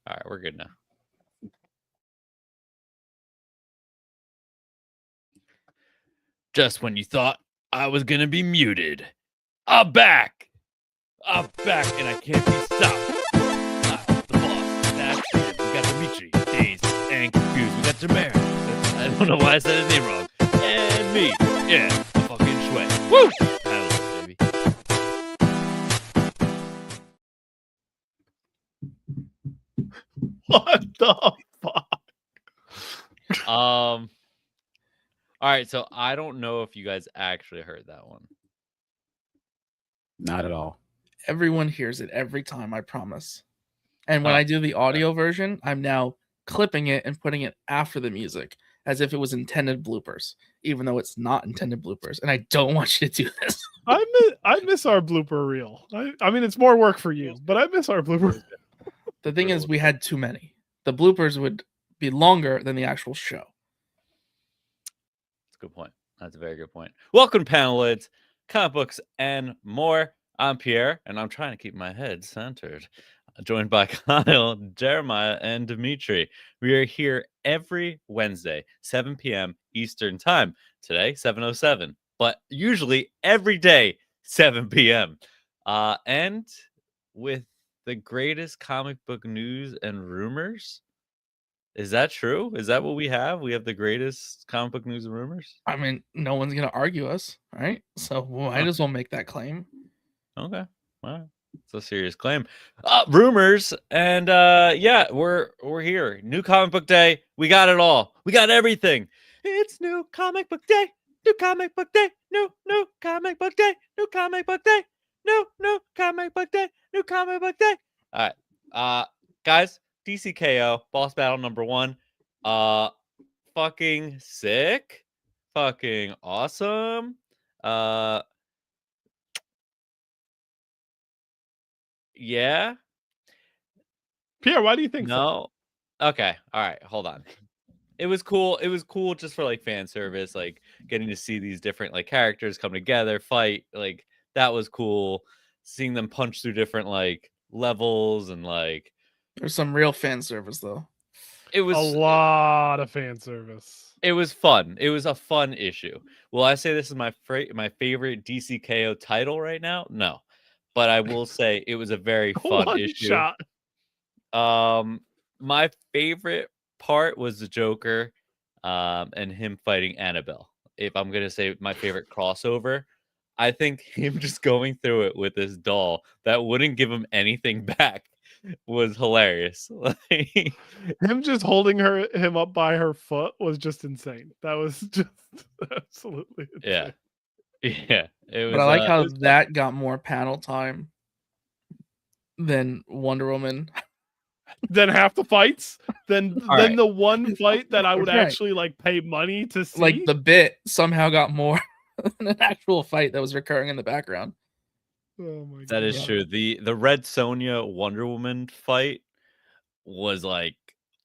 All right, we're good now. Just when you thought I was gonna be muted, I'm back. I'm back, and I can't be stopped. I'm the boss. That's it. We got Dimitri, dazed and confused. We got Jamar. I don't know why I said his name wrong. And me, yeah, the fucking Shway. Woo! Paneloids, baby. What the fuck? All right, so I don't know if you guys actually heard that one. Not at all. Everyone hears it every time, I promise. And when I do the audio version, I'm now clipping it and putting it after the music as if it was intended bloopers, even though it's not intended bloopers. And I don't want you to do this. I miss our blooper reel. I mean, it's more work for you, but I miss our blooper. The thing is, we had too many. The bloopers would be longer than the actual show. That's a good point. That's a very good point. Welcome to Paneloids, comic books, and more. I'm Pierre, and I'm trying to keep my head centered. Joined by Kyle, Jeremiah, and Dimitri. We are here every Wednesday, 7 p.m. Eastern Time. Today, 7:07, but usually every day, 7 p.m. And with the greatest comic book news and rumors. Is that true? Is that what we have? We have the greatest comic book news and rumors? I mean, no one's going to argue us, right? So we might as well make that claim. Okay. Well, it's a serious claim. Rumors, and yeah, we're here. New comic book day. We got it all. We got everything. It's new comic book day. New comic book day. New comic book day. New comic book day. New comic book day. New comic book day. All right. Guys, DC K.O. boss battle number 1. Fucking sick. Fucking awesome. Yeah. Pierre, why do you think No. Okay. All right. Hold on. It was cool. It was cool just for like fan service, like getting to see these different like characters come together, fight. Like that was cool. Seeing them punch through different like levels and like There's some real fan service though. it was a lot of fan service? It was fun. It was a fun issue. Will I say this is my favorite DC K.O. title right now? No. But I will say it was a very fun One issue. shot. My favorite part was the Joker and him fighting Annabelle. If I'm gonna say my favorite crossover, I think him just going through it with this doll that wouldn't give him anything back was hilarious. Him just holding him up by her foot was just insane. That was just absolutely insane. Yeah. It was, but I like how that got more panel time than Wonder Woman. Then half the fights, then the one fight that I would Right. actually like pay money to see. Like the bit somehow got more than an actual fight that was recurring in the background. Oh my That is true. The Red Sonja Wonder Woman fight was like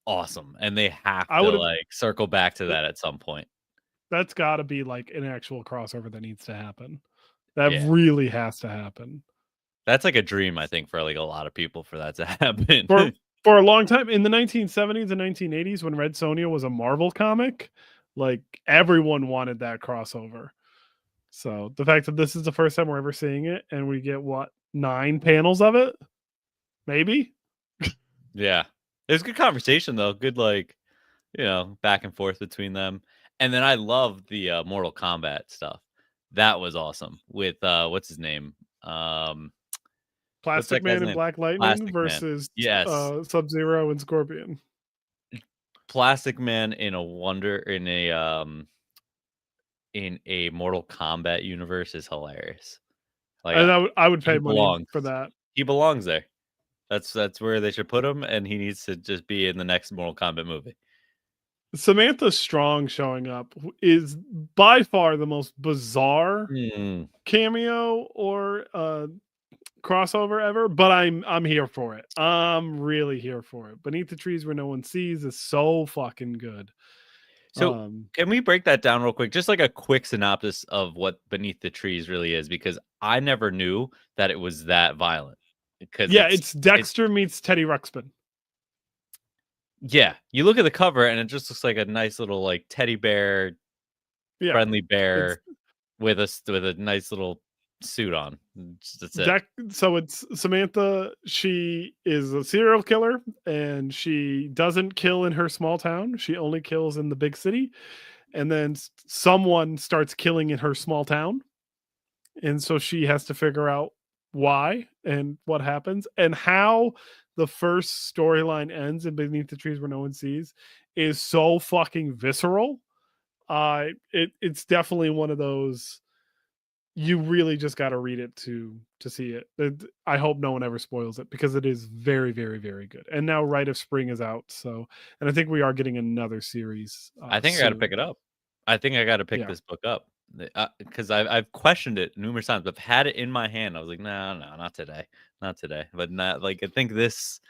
awesome, and they have to like circle back to that at some point. That's got to be like an actual crossover that needs to happen. That really has to happen. That's like a dream, I think, for like a lot of people for that to happen. For a long time in the 1970s and 1980s, when Red Sonja was a Marvel comic, like everyone wanted that crossover. So the fact that this is the first time we're ever seeing it, and we get 9 panels of it, maybe. Yeah, it was a good conversation though. Good, like, back and forth between them. And then I love the Mortal Kombat stuff. That was awesome with what's his name? Plastic Man and Black Lightning versus Sub-Zero and Scorpion. Plastic Man in a Mortal Kombat universe is hilarious. Like, I would pay money for that. He belongs there. That's where they should put him, and he needs to just be in the next Mortal Kombat movie. Samantha Strong showing up is by far the most bizarre cameo or crossover ever, but I'm here for it. I'm really here for it. Beneath the Trees Where No One Sees is so fucking good. So can we break that down real quick? Just like a quick synopsis of what Beneath the Trees really is, because I never knew that it was that violent. Because it's Dexter meets Teddy Ruxpin. Yeah, you look at the cover and it just looks like a nice little like teddy bear, Yeah, friendly it's bear with a nice little suit on. That's it. so it's Samantha. She is a serial killer, and she doesn't kill in her small town. She only kills in the big city. And then someone starts killing in her small town, and so she has to figure out why and what happens and how the first storyline ends in Beneath the Trees Where No One Sees is so fucking visceral. It's definitely one of those you really just got to read it to see it. I hope no one ever spoils it because it is very, very, very good. And now Rite of Spring is out, so and I think we are getting another series. I think I got to pick it up. I think I got to pick Yeah. this book up because I've questioned it numerous times. I've had it in my hand. I was like, no, not today, not today. But not like I think this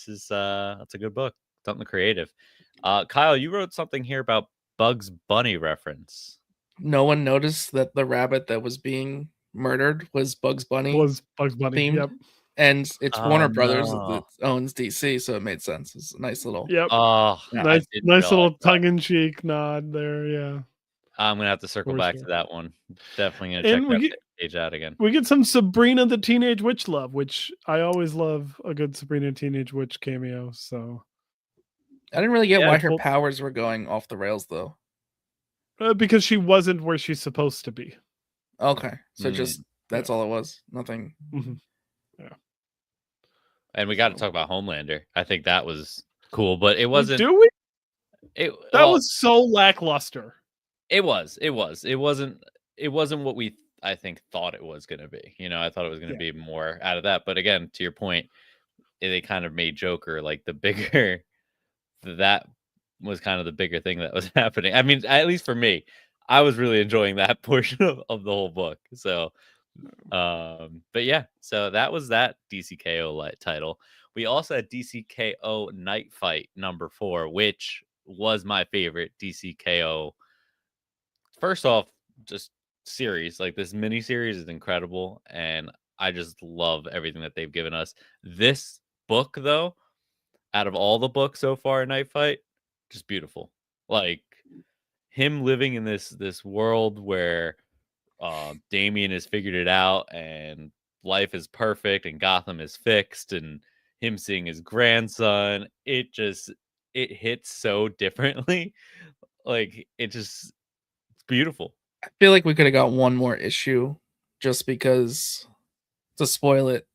is that's a good book. Something creative. Kyle, you wrote something here about Bugs Bunny reference. No one noticed that the rabbit that was being murdered was Bugs Bunny Was Bugs Bunny. themed. Yep. And it's Oh, Warner Brothers no. that owns DC, so it made sense. It's a nice little. Yep. Oh, Yeah, nice I didn't nice little realize that. tongue-in-cheek nod there. Yeah. I'm gonna have to circle For back sure. to that one. Definitely gonna check And that page out again. we get some Sabrina the Teenage Witch love, which I always love a good Sabrina Teenage Witch cameo. So I didn't really get Yeah, why her well- powers were going off the rails though. because she wasn't where she's supposed to be. Okay, so Mm. just that's all it was. Nothing. Mhm. And we got to talk about Homelander. I think that was cool, but it wasn't. Do we? It That was so lackluster. It wasn't what we I think thought it was going to be. You know, I thought it was going to be more out of that. But again, to your point, they kind of made Joker like the bigger. That was kind of the bigger thing that was happening. I mean, at least for me, I was really enjoying that portion of the whole book. So, but yeah, so that was that DC K.O. title. We also had DC K.O. Knightfight #4, which was my favorite DC K.O. First off, just series like this mini series is incredible, and I just love everything that they've given us. This book, though, out of all the books so far in Knightfight, just beautiful. Like him living in this world where Damian has figured it out and life is perfect and Gotham is fixed, and him seeing his grandson, it hits so differently. Like it's beautiful. I feel like we could have got one more issue, just because to spoil it.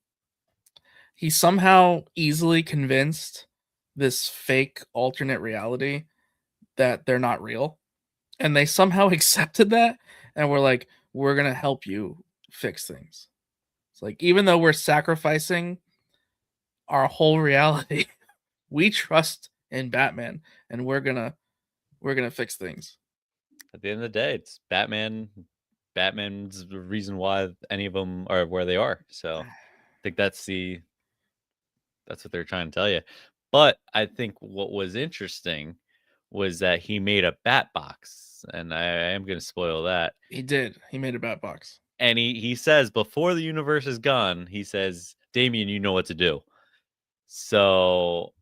He somehow easily convinced this fake alternate reality that they're not real, and they somehow accepted that and were like, we're gonna help you fix things. It's like, even though we're sacrificing our whole reality, we trust in Batman, and we're gonna fix things. At the end of the day, it's Batman. Batman's the reason why any of them are where they are. So I think that's what they're trying to tell you. But I think what was interesting was that he made a bat box, and I am going to spoil that. He did. He made a bat box. And he says, before the universe is gone, he says, Damian, you know what to do. So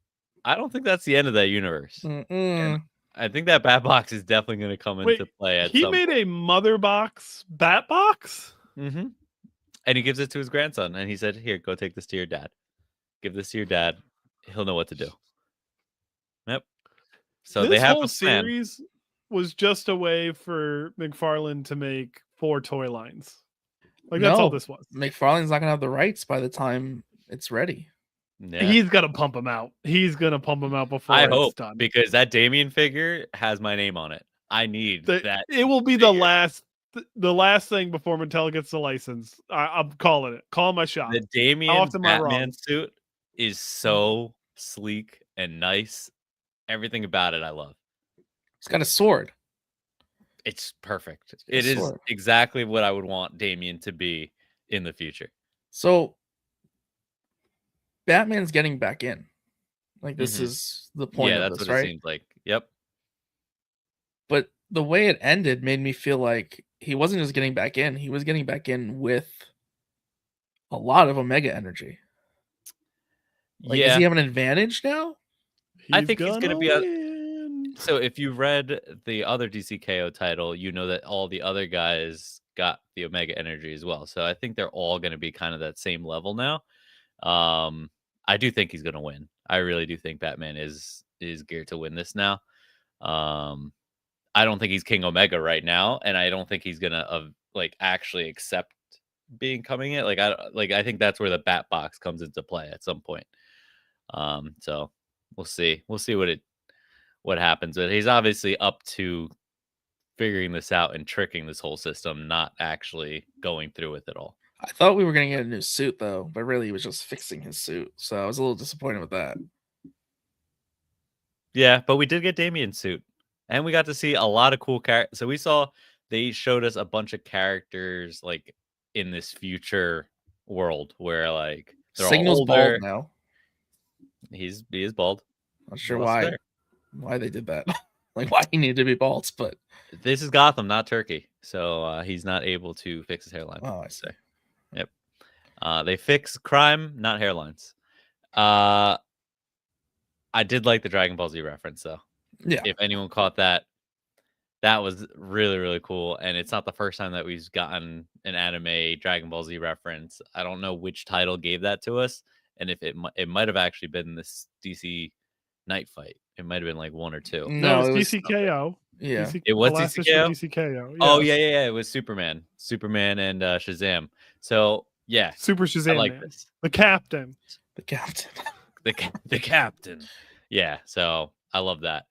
I don't think that's the end of that universe. And I think that bat box is definitely going to come into play at he some made point. a mother box bat box. Mm-hmm. And he gives it to his grandson, and he said, here, go take this to your dad. Give this to your dad. He'll know what to do. Yep. So this they have whole a plan. series was just a way for McFarlane to make 4 toy lines. Like that's all this was. McFarlane's not gonna have the rights by the time it's ready. Yeah. He's gonna pump him out. He's gonna pump him out before I it's hope, done. because that Damien figure has my name on it. I need that. It will be the last thing before Mattel gets the license. I'm calling it. Call my shot. The Damien often am I wrong? Batman suit is so sleek and nice. Everything about it I love. He's got a sword. It's perfect. a It is sword. exactly what I would want Damien to be in the future. So Batman's getting back in. Like, this is the point Yeah, of that's this, what right? it seems like. Yep. But the way it ended made me feel like he wasn't just getting back in, he was getting back in with a lot of Omega energy. Like, does Yeah. he have an advantage now? I think he's gonna be win. So if you read the other DC K.O title, you know that all the other guys got the Omega energy as well. So I think they're all going to be kind of that same level now. I do think he's going to win. I really do think Batman is geared to win this now. I don't think he's King Omega right now, and I don't think he's going to like actually accept being coming in. I think that's where the Bat Box comes into play at some point. So we'll see. We'll see what happens. But he's obviously up to figuring this out and tricking this whole system, not actually going through with it all. I thought we were going to get a new suit, though, but really he was just fixing his suit. So I was a little disappointed with that. Yeah, but we did get Damian's suit. And we got to see a lot of cool characters. So they showed us a bunch of characters like in this future world where like they're Signal's all older. bald now. He is bald. Not sure why they did that. Like why he needed to be bald, but this is Gotham, not Turkey. So he's not able to fix his hairline. Oh, I see. Yep. They fix crime, not hairlines. I did like the Dragon Ball Z reference, though. Yeah. If anyone caught that, that was really, really cool. And it's not the first time that we've gotten an anime Dragon Ball Z reference. I don't know which title gave that to us. And if it might have actually been this DC Knightfight. It might have been like one or two. No, it was DC K.O. Yeah. It was DC K.O? DC K.O. Yeah. Oh, yeah. It was Superman and Shazam. So, yeah. Super Shazam. I like this. The captain. The captain. the captain. Yeah, so I love that.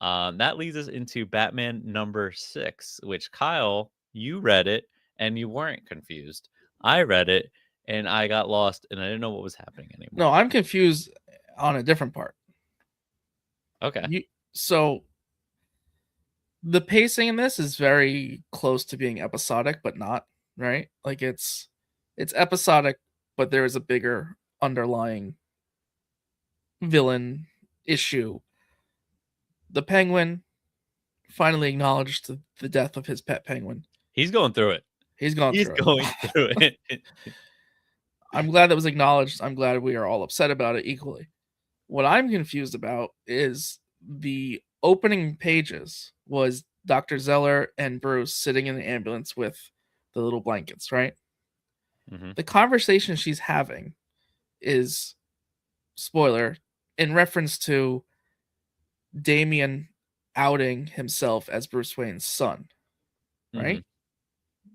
That leads us into Batman number 6, which Kyle, you read it and you weren't confused. I read it and I got lost and I didn't know what was happening anymore. No, I'm confused on a different part. Okay. So the pacing in this is very close to being episodic, but not, right? Like it's episodic, but there is a bigger underlying villain issue. The Penguin finally acknowledged the death of his pet penguin. He's going through it. He's going through it. I'm glad that was acknowledged. I'm glad we are all upset about it equally. What I'm confused about is the opening pages was Dr. Zeller and Bruce sitting in the ambulance with the little blankets, right? Mm-hmm. The conversation she's having is, spoiler, in reference to Damian outing himself as Bruce Wayne's son, right? Mm-hmm.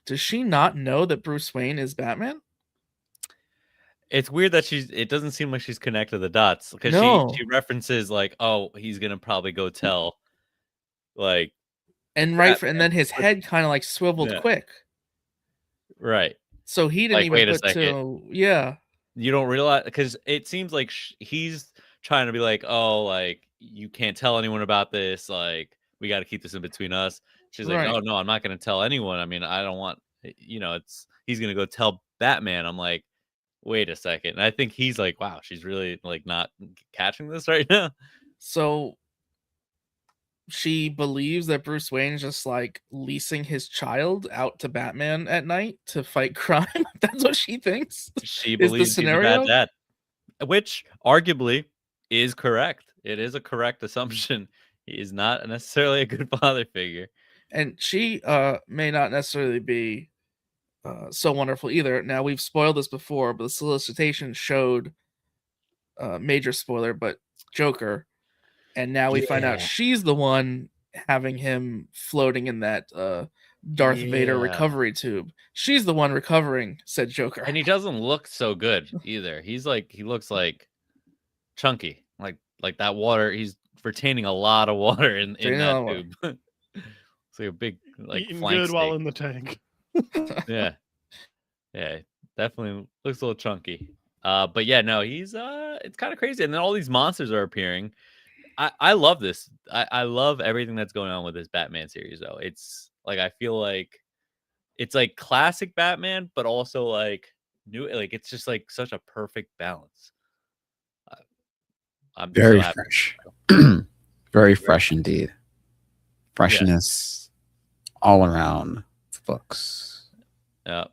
Does she not know that Bruce Wayne is Batman? It's weird that it doesn't seem like she's connected the dots because she references like, oh, he's gonna probably go tell, like, and then his head kind of like swiveled quick, right? So he didn't even put to, You don't realize because it seems like he's trying to be like, oh, like you can't tell anyone about this, like we got to keep this in between us. She's like, oh no, I'm not gonna tell anyone. I mean, I don't want, he's gonna go tell Batman. I'm like, wait a second. And I think he's like, wow, she's really like not catching this right now. So she believes that Bruce Wayne is just like leasing his child out to Batman at night to fight crime. That's what she thinks. She believes he's a bad dad, which arguably is correct. It is a correct assumption. He is not necessarily a good father figure. And she may not necessarily be so wonderful either. Now, we've spoiled this before, but the solicitation showed, major spoiler, but Joker. And now we find out she's the one having him floating in that Darth Vader recovery tube. She's the one recovering said Joker. And he doesn't look so good either. He looks like chunky. Like that water. He's retaining a lot of water in that tube. It's like a big eating flank good steak. while in the tank. Yeah, definitely looks a little chunky. But yeah, no, he's it's kind of crazy. And then all these monsters are appearing. I love this. I love everything that's going on with this Batman series, though. It's like I feel like it's like classic Batman, but also like new. Like it's just like such a perfect balance. I'm very fresh, very fresh indeed. Freshness all around the books. Yeah,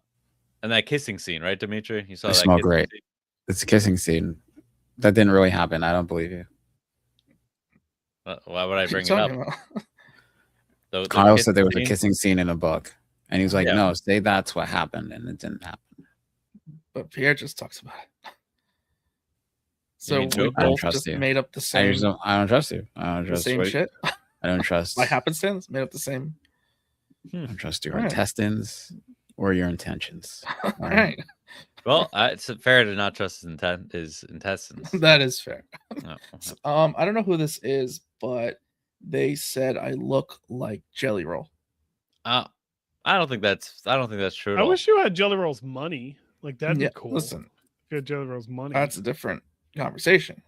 and that kissing scene, right, Dimitri? You saw they that? Smell great. Scene? It's a kissing scene. That didn't really happen. I don't believe you. Why would I What are bring you it up? talking about? The Kyle kissing said there was a scene? kissing scene in a book, and he was like, Yeah. "No, say that's what happened," and it didn't happen. But Pierre just talks about it. So mean we Joker? I don't both trust just you. made up the I same trust you. I don't the trust same what- shit. I don't trust. By happenstance, made up the same. I don't trust your Alright. intestines or your intentions. All right, Well, it's fair to not trust his intestines. that is fair. No. So, I don't know who this is, but they said I look like Jelly Roll. I don't think that's true at I all. wish you had Jelly Roll's money. Like that'd Yeah, be cool. listen, If you had Jelly Roll's money. that's a different conversation.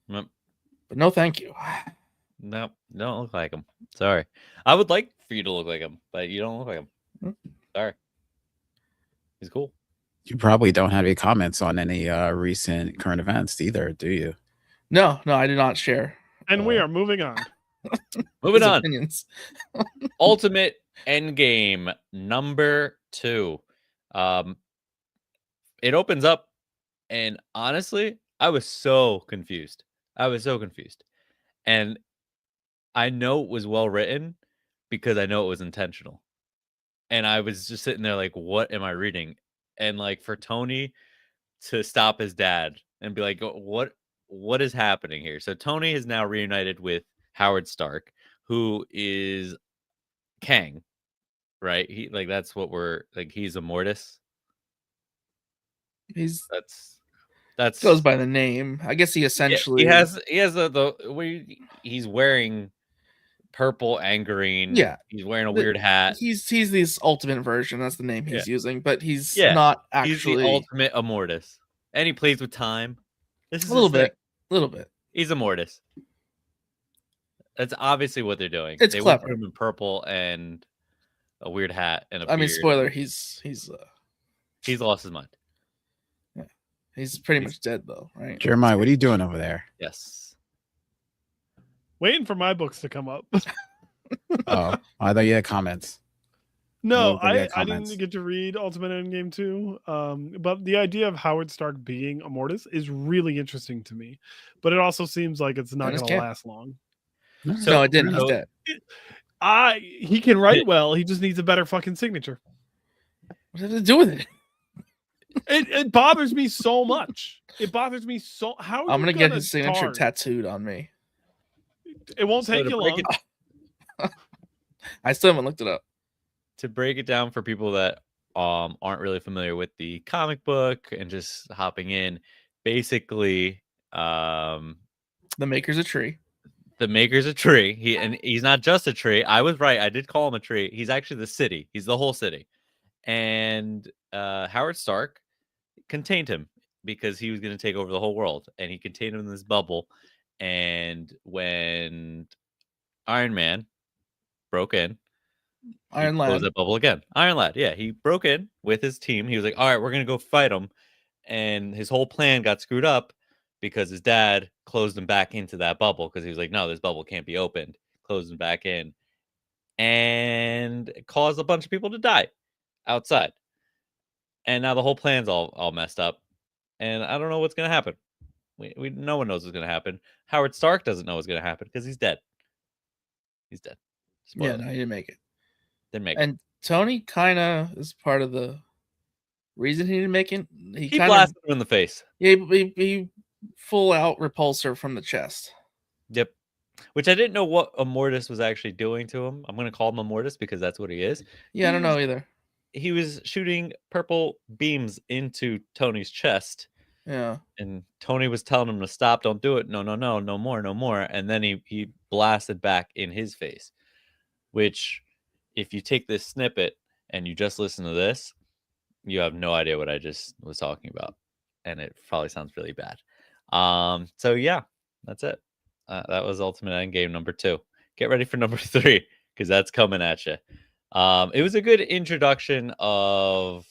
Yep. But no, thank you. No, don't look like him. Sorry. I would like for you to look like him, but you don't look like him. Hmm. Sorry. He's cool. You probably don't have any comments on any recent current events either, do you? No, I do not share. And we are moving on. Moving his on. opinions. Ultimate Endgame number 2. It opens up, and honestly, I was so confused. And I know it was well written because I know it was intentional. And I was just sitting there like, what am I reading? And like for Tony to stop his dad and be like, what is happening here? So Tony is now reunited with Howard Stark, who is Kang, right? He like that's what we're like. He's a Mortis. He's That's goes by the name. I guess he essentially he has he's wearing purple and green. Yeah. He's wearing a weird hat. He's this ultimate version. That's the name he's using, but he's Yeah, not He's actually the ultimate Immortus. And he plays with time. This is a little his thing. bit. A little bit. He's Immortus. That's obviously what they're doing. It's they clever. Put him in purple and a weird hat and a I mean, beard. spoiler, he's lost his mind. he's pretty much dead though, right? Jeremiah, what are you doing over there? Yes. Waiting for my books to come up. Oh, I thought you had comments. No, Well, we got I comments. didn't get to read Ultimate Endgame 2. But the idea of Howard Stark being Immortus is really interesting to me. But it also seems like it's not That is going to canon. last long. No, it didn't. He's so- dead. He can write well. He just needs a better fucking signature. What does it do with it? It bothers me so much. It bothers me so. How are I'm you gonna get his signature start? tattooed on me. It won't So take to you break long. I still haven't looked it up. To break it down for people that aren't really familiar with the comic book and just hopping in, basically The maker's a tree. the maker's a tree. He's not just a tree. I was right. I did call him a tree. He's actually the city. He's the whole city. And Howard Stark contained him because he was going to take over the whole world, and he contained him in this bubble. And when Iron Man broke in, Iron he Lad. closed that bubble again. Iron Lad, yeah, he broke in with his team. He was like, "All right, we're gonna go fight him," and his whole plan got screwed up because his dad closed him back into that bubble because he was like, "No, this bubble can't be opened." Closed him back in, and it caused a bunch of people to die outside. And now the whole plan's all messed up, and I don't know what's gonna happen. We no one knows what's gonna happen. Howard Stark doesn't know what's gonna happen because he's dead. He's dead. Yeah, Spoiler. no, he didn't make it. Didn't make it. And Tony kind of is part of the reason he didn't make it. He He kind of blasted him in the face. he full out repulsor from the chest. Yep. Which I didn't know what Immortus was actually doing to him. I'm going to call him Immortus because that's what he is. Yeah, I don't know either. He was shooting purple beams into Tony's chest, Yeah, and Tony was telling him to stop, don't do it. No, no more. And then he blasted back in his face, which if you take this snippet and you just listen to this, you have no idea what I just was talking about. And it probably sounds really bad. So yeah, that's it. That was Ultimate Endgame number 2. Get ready for number 3 because that's coming at you. It was a good introduction of,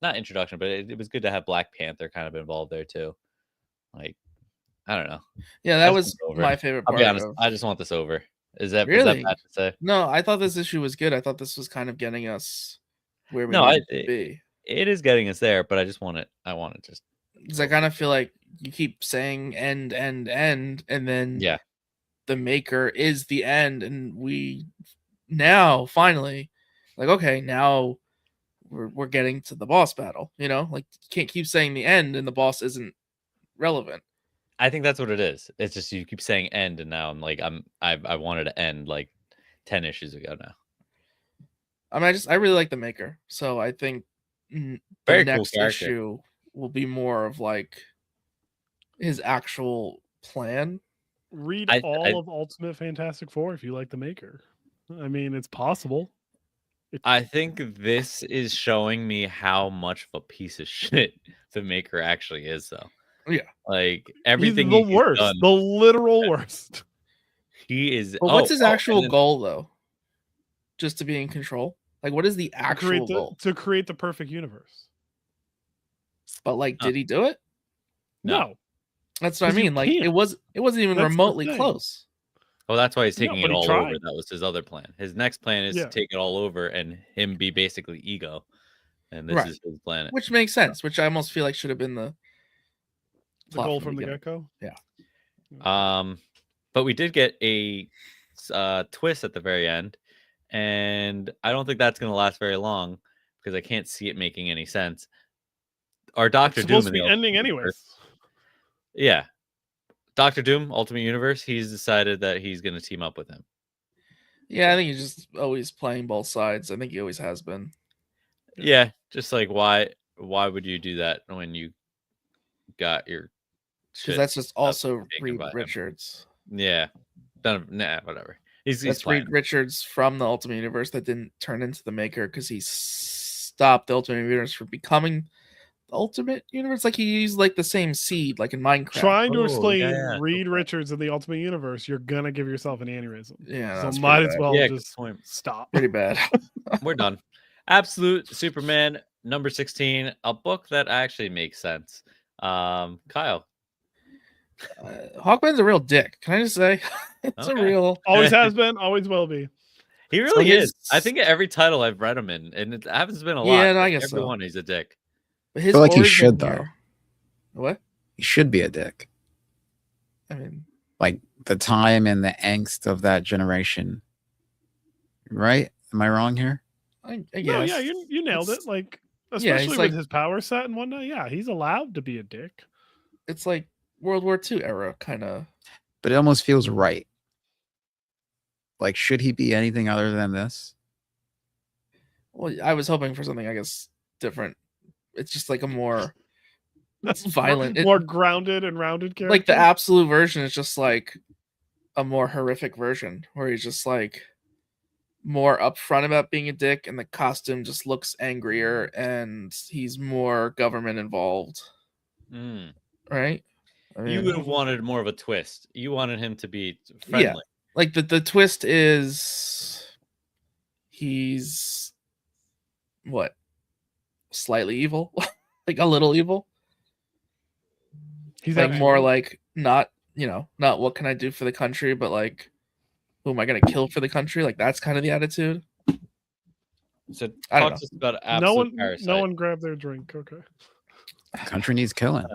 not introduction, but it was good to have Black Panther kind of involved there too. Like, I don't know. yeah, I that just was want it over. my favorite I'll part. be honest. of- I just want this over. Is that Really? bad to say? No, I thought this issue was good. I thought this was kind of getting us where we No, needed to be. it is getting us there, but I just want it. I want it just. Because I kind of feel like you keep saying end, and then Yeah. the maker is the end, and we now finally like, okay, now we're getting to the boss battle, you know? Like, you can't keep saying the end and the boss isn't relevant. I think that's what it is. It's just you keep saying end, and now I'm like I wanted to end like 10 issues ago now. I mean, I really like the maker, so I think the Very cool next character. issue will be more of like his actual plan. Read I- all of Ultimate Fantastic Four if you like the maker. I mean, it's possible. I think this is showing me how much of a piece of shit the maker actually is, though. Yeah. Like He's everything the he's worst, done, the literal worst. he is. But what's his actual and then- goal, though? Just to be in control? Like, what is the actual goal? To create the perfect universe. But like, Huh. did he do it? No. That's what I 'Cause you mean. Like, can't. it wasn't even That's the remotely thing. close. Well, that's why he's No, taking but it he all tried. over. That was his other plan. His next plan is Yeah. to take it all over and him be basically ego, and this Right. is his planet. Which makes sense. Which I almost feel like should have been the plot goal from from the beginning. get-go. Yeah. But we did get a twist at the very end, and I don't think that's going to last very long because I can't see it making any sense. Our Doctor It's Doom supposed to in be the ending Ultimate anyways. Universe- Yeah, Doctor Doom, Ultimate Universe. He's decided that he's going to team up with him. Yeah, I think he's just always playing both sides. I think he always has been. Yeah, just like why would you do that when you got your Because shit? that's just also taken Reed by him. Richards. Yeah, whatever. He's That's fine. Reed Richards from the Ultimate Universe that didn't turn into the maker because he stopped the Ultimate Universe from becoming the Ultimate Universe. Like, he used like the same seed, like in Minecraft. Trying to Oh, explain yeah, Reed okay. Richards in the Ultimate Universe, you're gonna give yourself an aneurysm. Yeah, So that's might pretty as bad. well Yeah, good just point. stop. Pretty bad. We're done. Absolute Superman number 16, a book that actually makes sense. Kyle. Hawkman's a real dick. Can I just say? It's a Okay. real. Always has been, always will be. He really So is. I think every title I've read him in, and it happens been a lot. Yeah, no, I but guess so. everyone he's a dick. But his feel like he origin should, though. here- What? He should be a dick. I mean, Like the time and the angst of that generation. Right? Am I wrong here? I No, guess. yeah, you nailed it. It's- Like, yeah, especially it's with like- his power set and whatnot. Yeah, he's allowed to be a dick. It's like World War II era kind of. But it almost feels right. Like, should he be anything other than this? Well, I was hoping for something, I guess, different. It's just like a more That's violent. more grounded and rounded character. Like the absolute version is just like a more horrific version where he's just like more upfront about being a dick, and the costume just looks angrier, and he's more government involved, Mm. right? I You mean, would have wanted more of a twist. You wanted him to be friendly. like the twist is he's what, slightly evil, like a little evil. he's Like actually- more like not what can I do for the country, but like who am I gonna kill for the country? Like that's kind of the attitude. So I don't talk to us about no absolute one, parasite. no one grabbed their drink. Okay. Country needs killing.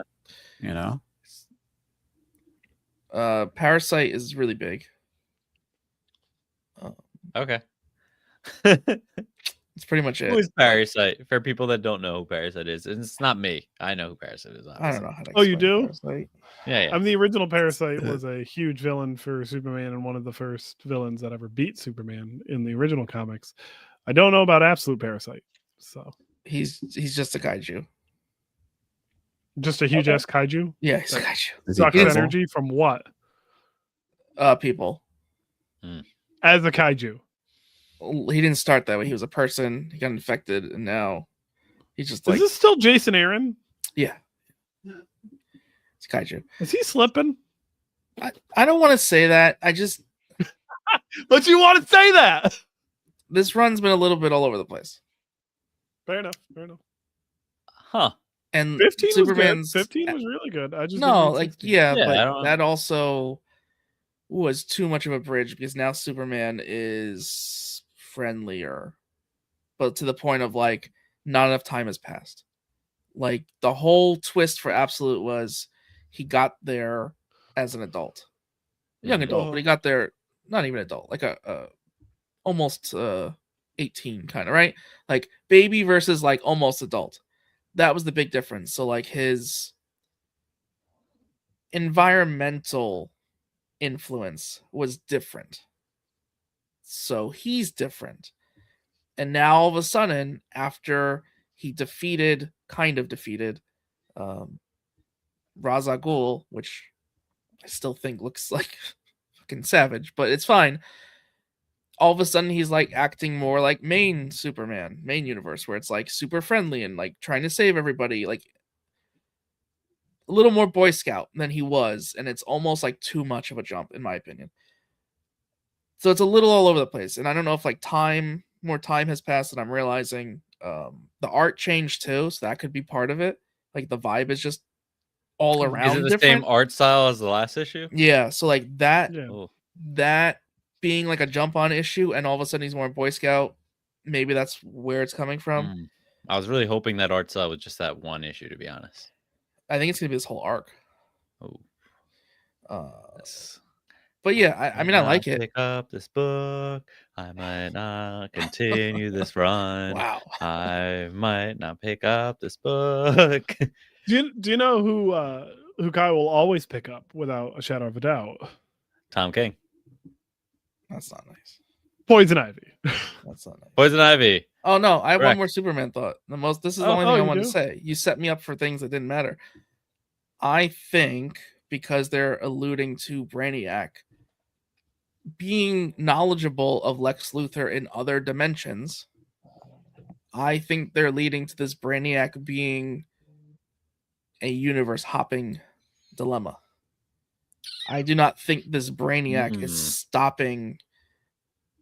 You know? Parasite is really big. Okay. It's pretty much it. Who is Parasite? For people that don't know who Parasite is, and it's not me. I know who Parasite is. I don't Obviously. know how to. Oh, you explain do? Parasite. Yeah, yeah. I mean, the original Parasite was a huge villain for Superman and one of the first villains that ever beat Superman in the original comics. I don't know about Absolute Parasite. So He's just a kaiju. just a huge ass kaiju. Yeah, he's a Like- kaiju. Is he Sucks purple? energy from what? People. As a kaiju. He didn't start that way. He was a person. He got infected, and now he's just Is like this still Jason Aaron? yeah. It's kaiju. Is he slipping? I don't want to say that. I just But you want to say that. this run's been a little bit all over the place. Fair enough. Fair enough. Huh. And 15 Superman's was good. 15 was really good. I just no, didn't read like 16. Yeah, I but don't- that also was too much of a bridge because now Superman is friendlier, but to the point of like not enough time has passed. Like the whole twist for Absolute was he got there as an adult, young adult, but he got there not even adult, like a almost 18 kind of, right? Like baby versus like almost adult. That was the big difference. So like his environmental influence was different. So he's different. And now all of a sudden, after he kind of defeated Ra's al Ghul, which I still think looks like fucking savage, but it's fine. All of a sudden he's like acting more like main Superman, main universe, where it's like super friendly and like trying to save everybody, like a little more Boy Scout than he was, and it's almost like too much of a jump in my opinion. So it's a little all over the place, and I don't know if like more time has passed, and I'm realizing the art changed too, so that could be part of it. Like the vibe is just all around. Is it the different. same art style as the last issue? Yeah, so like that. Yeah. That being like a jump on issue, and all of a sudden he's more Boy Scout. Maybe that's where it's coming from. I was really hoping that art style was just that one issue, to be honest. I think it's gonna be this whole arc. Oh, but yeah, I mean, I like it. Pick up this book. I might not continue this run. Wow. I might not pick up this book. Do you know who Kai will always pick up without a shadow of a doubt? Tom King. That's not nice. Poison Ivy. That's not nice. Poison Ivy. Oh no, I have Correct. one more Superman thought. This is the only thing I wanted to do? say. You set me up for things that didn't matter. I think because they're alluding to Brainiac being knowledgeable of Lex Luthor in other dimensions, I think they're leading to this Brainiac being a universe hopping dilemma. I do not think this Brainiac is stopping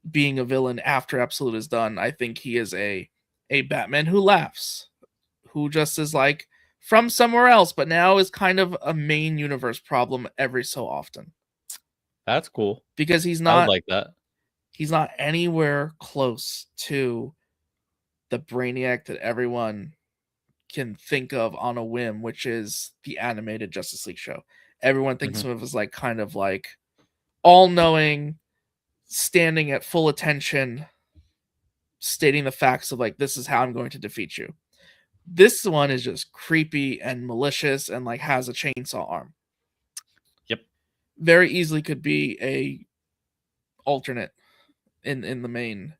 being a villain after Absolute is done. I think he is a Batman who laughs, who just is like from somewhere else, but now is kind of a main universe problem every so often. That's cool. Because he's I not would like that. He's not anywhere close to the Brainiac that everyone can think of on a whim, which is the animated Justice League show. Everyone thinks of him as like kind of like all-knowing, standing at full attention, stating the facts of like, this is how I'm going to defeat you. This one is just creepy and malicious and like has a chainsaw arm. Yep. Very easily could be a alternate in the main.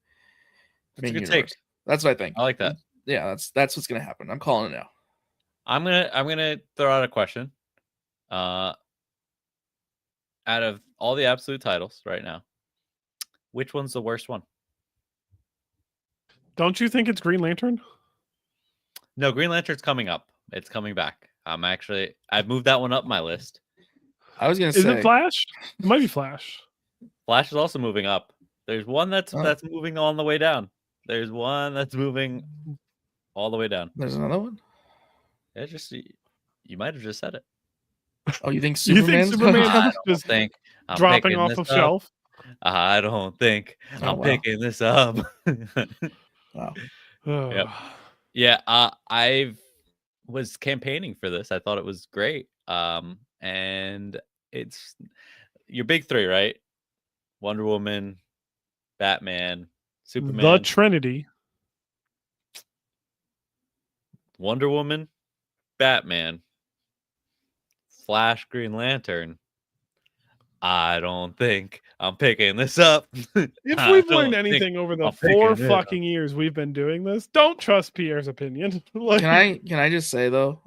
That's a good universe. take. That's what I think. I like that. Yeah, that's what's gonna happen. I'm calling it now. I'm gonna throw out a question. Out of all the Absolute titles right now, which one's the worst one? Don't you think it's Green Lantern? No, Green Lantern's coming up. It's coming back. I've moved that one up my list. I was gonna Is say it Flash? It might be Flash. Flash is also moving up. There's one that's moving on the way down. There's one that's moving all the way down. There's another one. Yeah, you might have just said it. Oh, you think You think Superman's Superman's just think I'm dropping picking off this of up. shelf? I don't think I'm wow. picking this up. Wow. Yep. Yeah, I was campaigning for this. I thought it was great. And it's your big three, right? Wonder Woman, Batman, Superman. The Trinity. Wonder Woman, Batman, Flash, Green Lantern. I don't think I'm picking this up. If we've learned anything over the 4 fucking years we've been doing this, don't trust Pierre's opinion. Like, Can I just say though,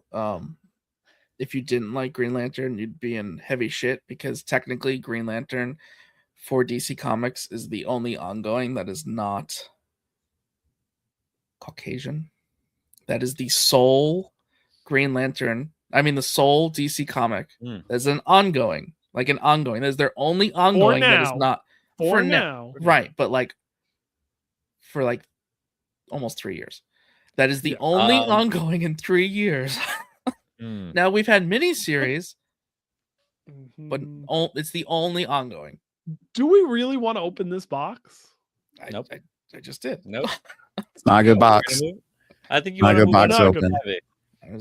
if you didn't like Green Lantern, you'd be in heavy shit because technically Green Lantern for DC Comics is the only ongoing that is not Caucasian. That is the sole Green Lantern. I mean, the sole DC comic as an ongoing. Like an ongoing. That is their only ongoing that is not for now. Right, but like for like almost 3 years. That is the only ongoing in 3 years. Now we've had miniseries, but it's the only ongoing. Do we really want to open this box? Nope. I just did. Nope. It's not a good box. I think you Not want a to good move box on. open.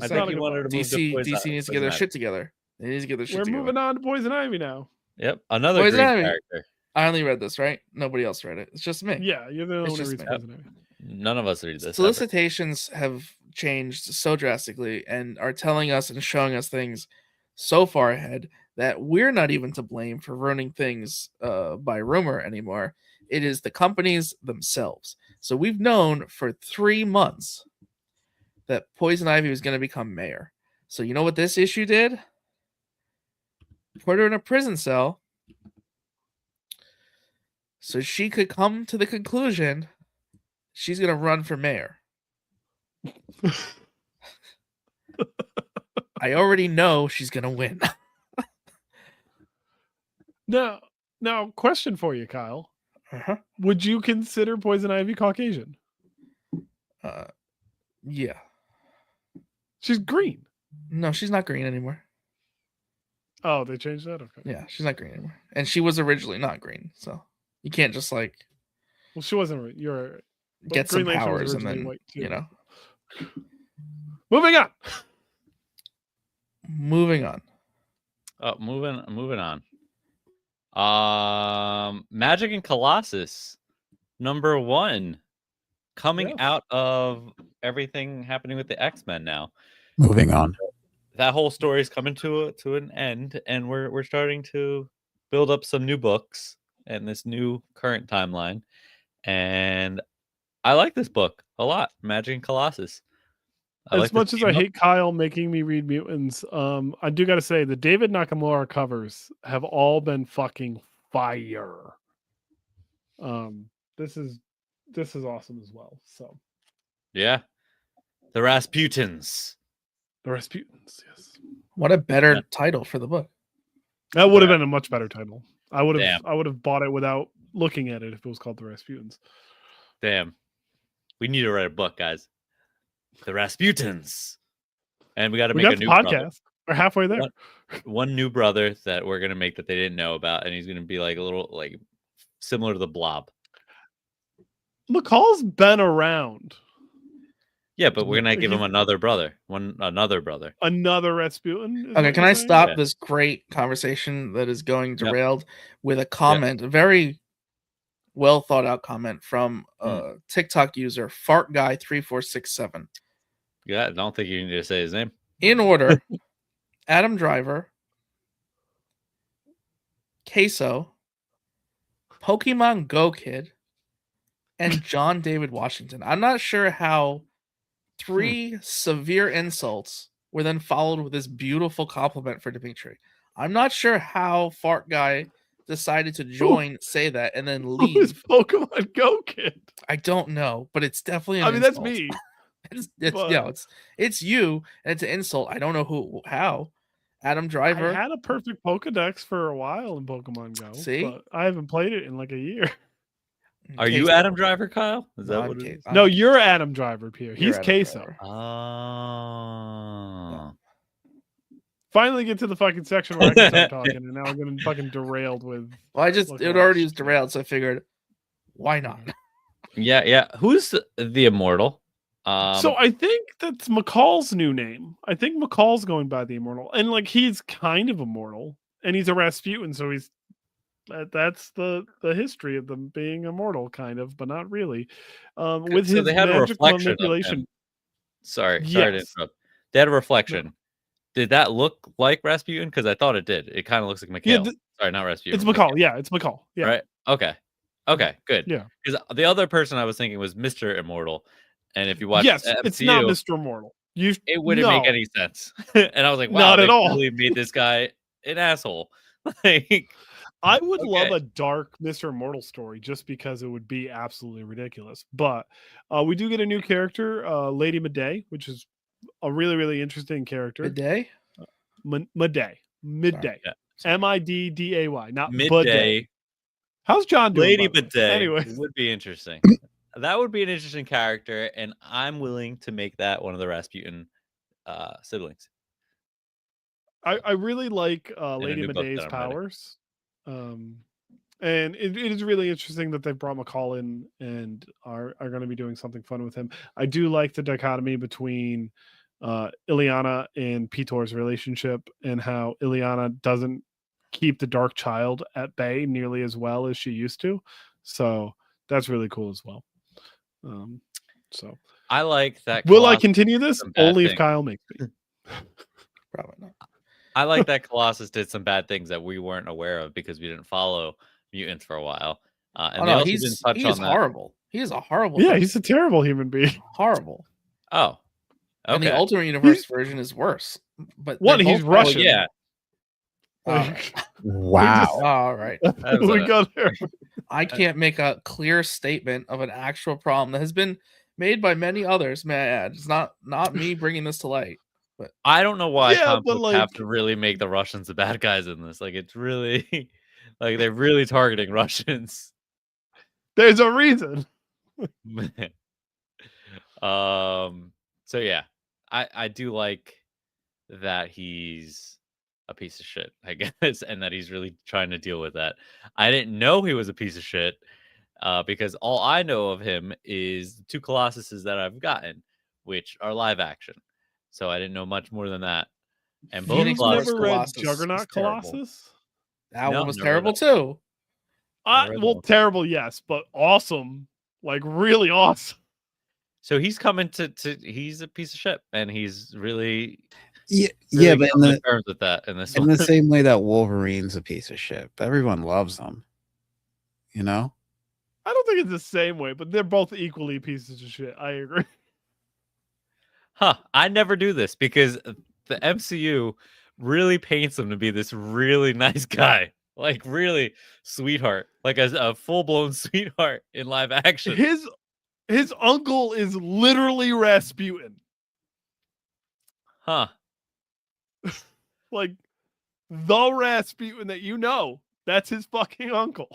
I think you wanted to move DC needs to get their shit together. They need to get their shit We're together. moving on to Poison Ivy now. Yep, another Poison green Ivy. character. I only read this, right? Nobody else read it. It's just me. Yeah, you're the only It's one who just reads me. Poison Ivy. None of us read this. Ever. Solicitations have changed so drastically and are telling us and showing us things so far ahead that we're not even to blame for ruining things by rumor anymore. It is the companies themselves. So we've known for 3 months that Poison Ivy was going to become mayor. So you know what this issue did? Put her in a prison cell so she could come to the conclusion she's going to run for mayor. I already know she's going to win. Now, question for you, Kyle. Uh-huh. Would you consider Poison Ivy Caucasian? Yeah. She's green. No, she's not green anymore. Oh, they changed that? Okay. Yeah, she's not green anymore. And she was originally not green, so you can't just like Well, she wasn't. You're get some Green Lantern was powers and originally then white, too. you know. Moving on. Moving on. Oh, moving on. Magik and Colossus, #1, coming Yes. out of everything happening with the X-Men now. Moving on. That whole story is coming to an end, and we're starting to build up some new books and this new current timeline. And I like this book a lot, Magik and Colossus. As much as I hate Kyle making me read Mutants, I do got to say the David Nakamura covers have all been fucking fire. This is awesome as well. So yeah, the Rasputins. the Rasputins, yes. What a better title for the book. That would have been a much better title. I would Damn. have bought it without looking at it if it was called the Rasputins. Damn, we need to write a book, guys. The Rasputins, and we got to make a new podcast. Brother. We're halfway there. One new brother that we're gonna make that they didn't know about, and he's gonna be like a little like similar to the Blob. McCall's been around. Yeah, but we're gonna give him another brother. Another brother. Another Rasputin. Okay, can I stop this great conversation that is going derailed with a comment, a very well thought out comment from TikTok user FartGuy3467. Yeah, I don't think you need to say his name. In order, Adam Driver, K.O, Pokemon Go Kid, and John David Washington. I'm not sure how 3 severe insults were then followed with this beautiful compliment for Dimitri. I'm not sure how Fart Guy decided to join, say that, and then leave. Who is Pokemon Go Kid? I don't know, but it's definitely an insult. That's me. It's you, and it's an insult. I don't know how. Adam Driver. I had a perfect Pokedex for a while in Pokemon Go. See? But I haven't played it in like a year. Are you Adam Driver, Kyle? Is that what it is? No, you're Adam Driver, Pierre. He's Queso. Oh. Finally get to the fucking section where I can start talking, and now I'm getting fucking derailed with. Well, it already was derailed, so I figured, why not? Yeah. Who's the Immortal? So I think that's McCall's new name. I think McCall's going by the Immortal, and like he's kind of immortal, and he's a Rasputin, so he's that's the history of them being immortal, kind of, but not really. With his magical manipulation. Sorry to interrupt. They had a reflection. No. Did that look like Rasputin? Because I thought it did. It kind of looks like McHale. Yeah, sorry, not Rasputin. It's McCall. Yeah, it's McCall. Yeah. Right. Okay. Good. Yeah. Because the other person I was thinking was Mr. Immortal. And if you watch, yes, it's not Mr. Immortal. It wouldn't make any sense. And I was like, wow, not at all. Really made this guy an asshole. Like, I would love a dark Mr. Immortal story just because it would be absolutely ridiculous. But we do get a new character, Lady Midday, which is a really, really interesting character. Midday? Midday. Yeah. Midday, not Midday. How's John doing? Lady Midday. Anyway, would be interesting. That would be an interesting character, and I'm willing to make that one of the Rasputin siblings. I really like Lady Midday's powers. And it is really interesting that they've brought McCall in and are going to be doing something fun with him. I do like the dichotomy between Ileana and Pitor's relationship and how Ileana doesn't keep the Dark Child at bay nearly as well as she used to. So that's really cool as well. So I like that. Will I Colossus continue did this? some bad Only if things. Kyle makes me. Probably not. I like that Colossus did some bad things that we weren't aware of because we didn't follow mutants for a while. And Oh they no, also didn't touch he is on that. horrible. He is a horrible. Yeah, person. he's a terrible human being. Horrible. Oh, And the okay. Ultimate Universe version is worse. But One, they're he's both Russian. yeah. Like, Wow. All right. That was we a- go there. I can't make a clear statement of an actual problem that has been made by many others. May I add? It's not me bringing this to light. But I don't know why Yeah, comic but, books have like- to really make the Russians the bad guys in this. Like, it's really like they're really targeting Russians. There's a reason. So yeah, I do like that he's a piece of shit, I guess, and that he's really trying to deal with that. I didn't know he was a piece of shit because all I know of him is the 2 Colossuses that I've gotten, which are live action. So I didn't know much more than that. And both Phoenix You've Force never read Colossus is Juggernaut terrible. Colossus? that No, one was never read terrible that. too. Never read that Well, one. terrible, yes, but awesome. Like, really awesome. So he's coming to he's a piece of shit, and he's really Yeah, really yeah, but coming to terms with that in this in one. the same way that Wolverine's a piece of shit, but everyone loves him. You know? I don't think it's the same way, but they're both equally pieces of shit. I agree. Huh, I never do this because the MCU really paints him to be this really nice guy. Like really sweetheart. Like a full-blown sweetheart in live action. His uncle is literally Rasputin. Huh. Like, the Rasputin that you know. That's his fucking uncle.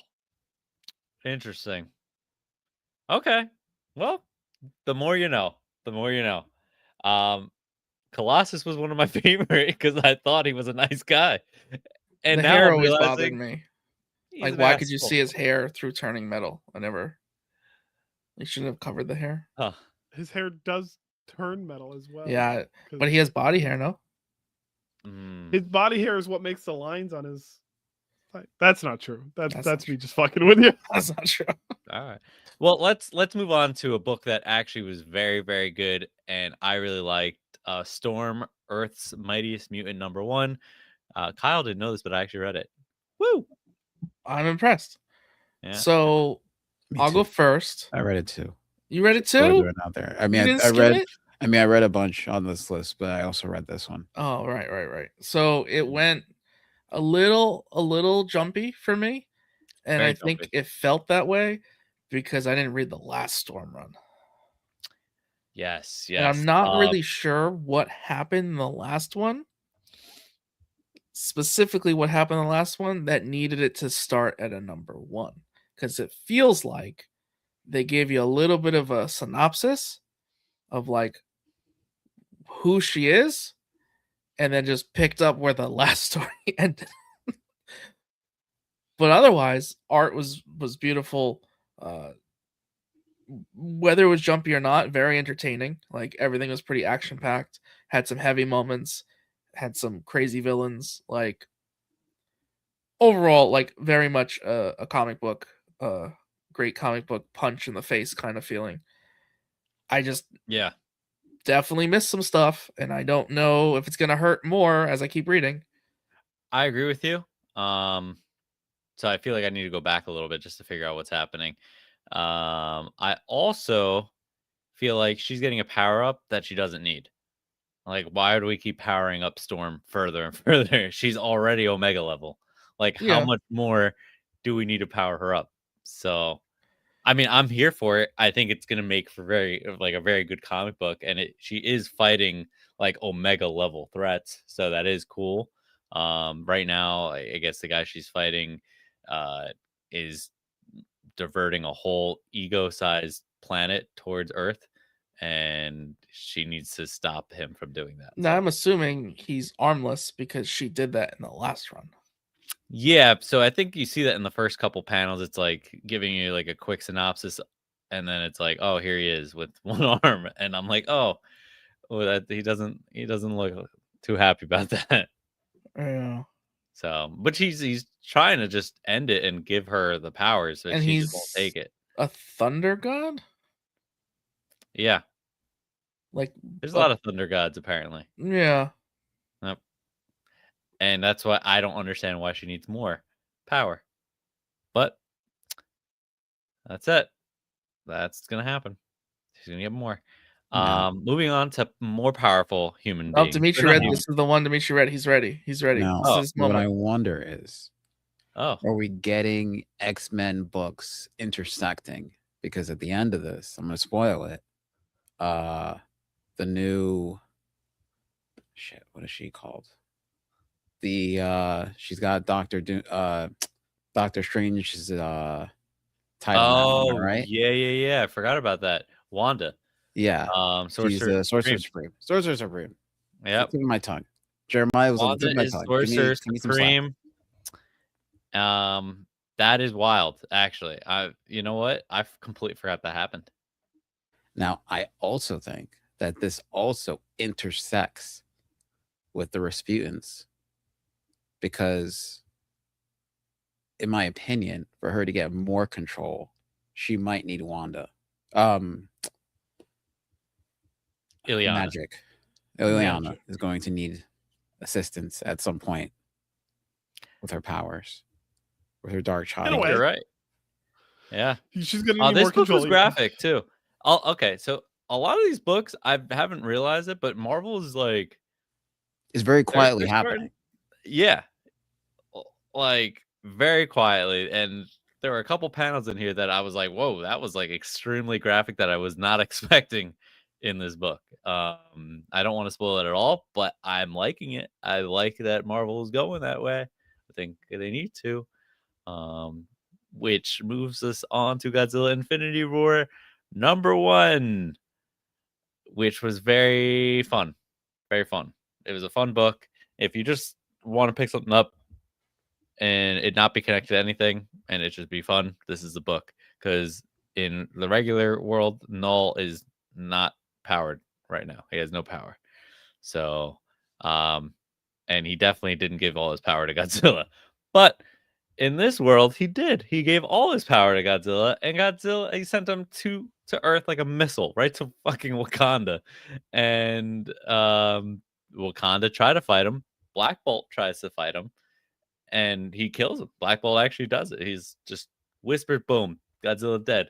Interesting. Okay. Well, the more you know. The more you know. Colossus was one of my favorite because I thought he was a nice guy. And The now hair I'm always bothered realizing me. he's Like, an why could you asshole. see his hair through turning metal? They shouldn't have covered the hair. Huh. His hair does turn metal as well. Yeah, 'cause but he has body hair, no? Mm. his body hair is what makes the lines on his. That's not true. That's That's not me just fucking with you. That's not true. All right. Well, let's move on to a book that actually was very, very good, and I really liked Storm, Earth's Mightiest Mutant #1. Kyle didn't know this, but I actually read it. Woo! I'm impressed. Yeah. So Me I'll go too. first. I read it too. You read it Throw too? it out there. I You mean, didn't I skim read. it? I read a bunch on this list, but I also read this one. Oh, right. So it went a little jumpy for me, and Very I think jumpy. it felt that way because I didn't read the last Storm run. Yes, And yes. I'm not really sure what happened in the last one. Specifically, what happened in the last one that needed it to start at a #1. Because it feels like they gave you a little bit of a synopsis of like who she is, and then just picked up where the last story ended. But otherwise, art was beautiful. Whether it was jumpy or not, very entertaining. Like everything was pretty action packed. Had some heavy moments. Had some crazy villains. Like overall, like very much a comic book. Great comic book punch in the face kind of feeling. I just Yeah. definitely missed some stuff, and I don't know if it's gonna hurt more as I keep reading. I agree with you. So I feel like I need to go back a little bit just to figure out what's happening. I also feel like she's getting a power up that she doesn't need. Like, why do we keep powering up Storm further and further? She's already Omega level. Like, how Yeah. much more do we need to power her up? So, I mean, I'm here for it. I think it's gonna make for a very good comic book, and she is fighting like Omega level threats, so that is cool. Right now, I guess the guy she's fighting is diverting a whole ego-sized planet towards Earth, and she needs to stop him from doing that. Now So- I'm assuming he's armless because she did that in the last run. Yeah, so I think you see that in the first couple panels. It's like giving you like a quick synopsis, and then it's like, oh, here he is with one arm, and I'm like, oh, that he doesn't look too happy about that. Yeah. So, but he's trying to just end it and give her the powers, but And she just won't he's take it. a thunder god? Yeah, Like there's a lot of thunder gods apparently. Yeah. Yep. And that's why I don't understand why she needs more power. But that's it. That's gonna happen. She's gonna get more. No. Moving on to more powerful human Oh, beings. Dimitri Or not Red, human- this is the one. Dimitri Red, he's ready. He's ready. No. This is his What I moment. wonder is, Oh, are we getting X-Men books intersecting? Because at the end of this, I'm gonna spoil it. The new shit, what is she called? She's got Doctor Strange's title now, am I right? yeah. I forgot about that. Wanda. Yeah. She's Sorcerer the Sorcerer Supreme. Supreme. Sorcerer Supreme. Yep. Tip of my tongue. Jeremiah was on the tip Wanda of my is tongue. Sorcerer Give me some slack. Supreme. That is wild, actually. You know what? I completely forgot that happened. Now, I also think that this also intersects with the Rasputins, because, in my opinion, for her to get more control, she might need Wanda. Ileana. Ileana is going to need assistance at some point with her powers, with her dark child. In a way. You're right. Yeah. She's gonna need This more book control. was graphic too. Okay, so a lot of these books I haven't realized it, but Marvel is like It's very quietly they're starting- happening. Yeah, like very quietly, and there were a couple panels in here that I was like, "Whoa, that was like extremely graphic that I was not expecting in this book." I don't want to spoil it at all, but I'm liking it. I like that Marvel is going that way. I think they need to. Which moves us on to Godzilla Infinity War #1, which was very fun. Very fun. It was a fun book. If you just want to pick something up and it not be connected to anything and it just be fun, this is the book. Because in the regular world, Null is not powered right now. He has no power. So, and he definitely didn't give all his power to Godzilla. But in this world, he did. He gave all his power to Godzilla, and Godzilla, he sent him to Earth like a missile, right to fucking Wakanda. And Wakanda tried to fight him. Black Bolt tries to fight him, and he kills him. Black Bolt actually does it. He's just whispered, boom, Godzilla dead.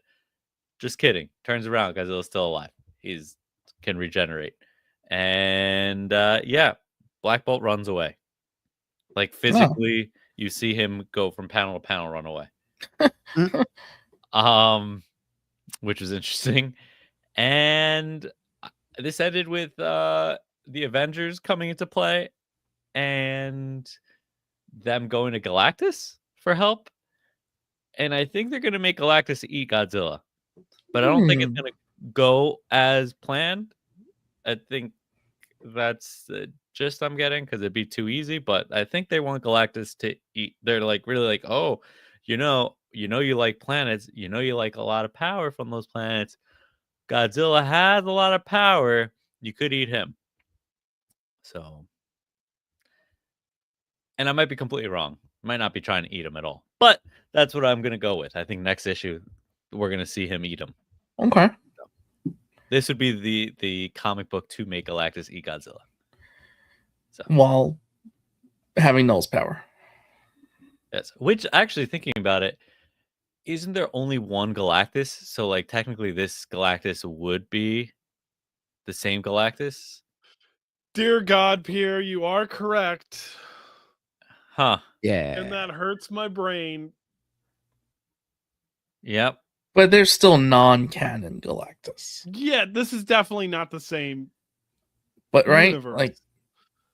Just kidding. Turns around, Godzilla's still alive. He's can regenerate. And yeah, Black Bolt runs away. Like physically, you see him go from panel to panel, run away. Which is interesting. And this ended with the Avengers coming into play and them going to Galactus for help. And I think they're going to make Galactus eat Godzilla. But I don't think it's going to go as planned. I think that's the gist I'm getting, because it'd be too easy. But I think they want Galactus to eat. They're like really like, oh, you like planets. You like a lot of power from those planets. Godzilla has a lot of power. You could eat him. So, and I might be completely wrong. Might not be trying to eat him at all. But that's what I'm going to go with. I think next issue, we're going to see him eat him. Okay. So, this would be the comic book to make Galactus eat Godzilla. So, while having Null's power. Yes. Which, actually, thinking about it, isn't there only one Galactus? So, like, technically, this Galactus would be the same Galactus? Dear God, Pierre, you are correct. Huh. Yeah. And that hurts my brain. Yep. But there's still non-canon Galactus. Yeah, this is definitely not the same. But right? Universe. Like,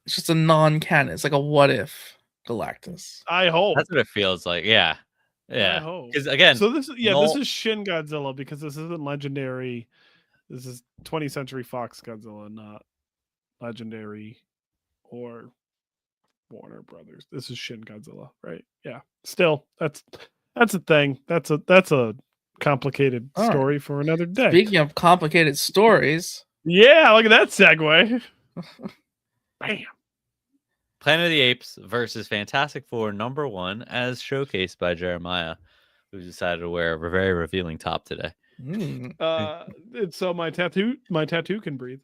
it's just a non-canon. It's like a what-if Galactus. I hope. That's what it feels like. Yeah. Yeah. I hope. Because, again... So this is Shin Godzilla, because this isn't Legendary. This is 20th Century Fox Godzilla, not Legendary or Warner Brothers. This is Shin Godzilla, right? Yeah. Still, that's a thing. That's a complicated story for another day. Speaking of complicated stories, Yeah, look at that segue. Bam. Planet of the Apes versus Fantastic Four #1, as showcased by Jeremiah, who decided to wear a very revealing top today. So my tattoo can breathe.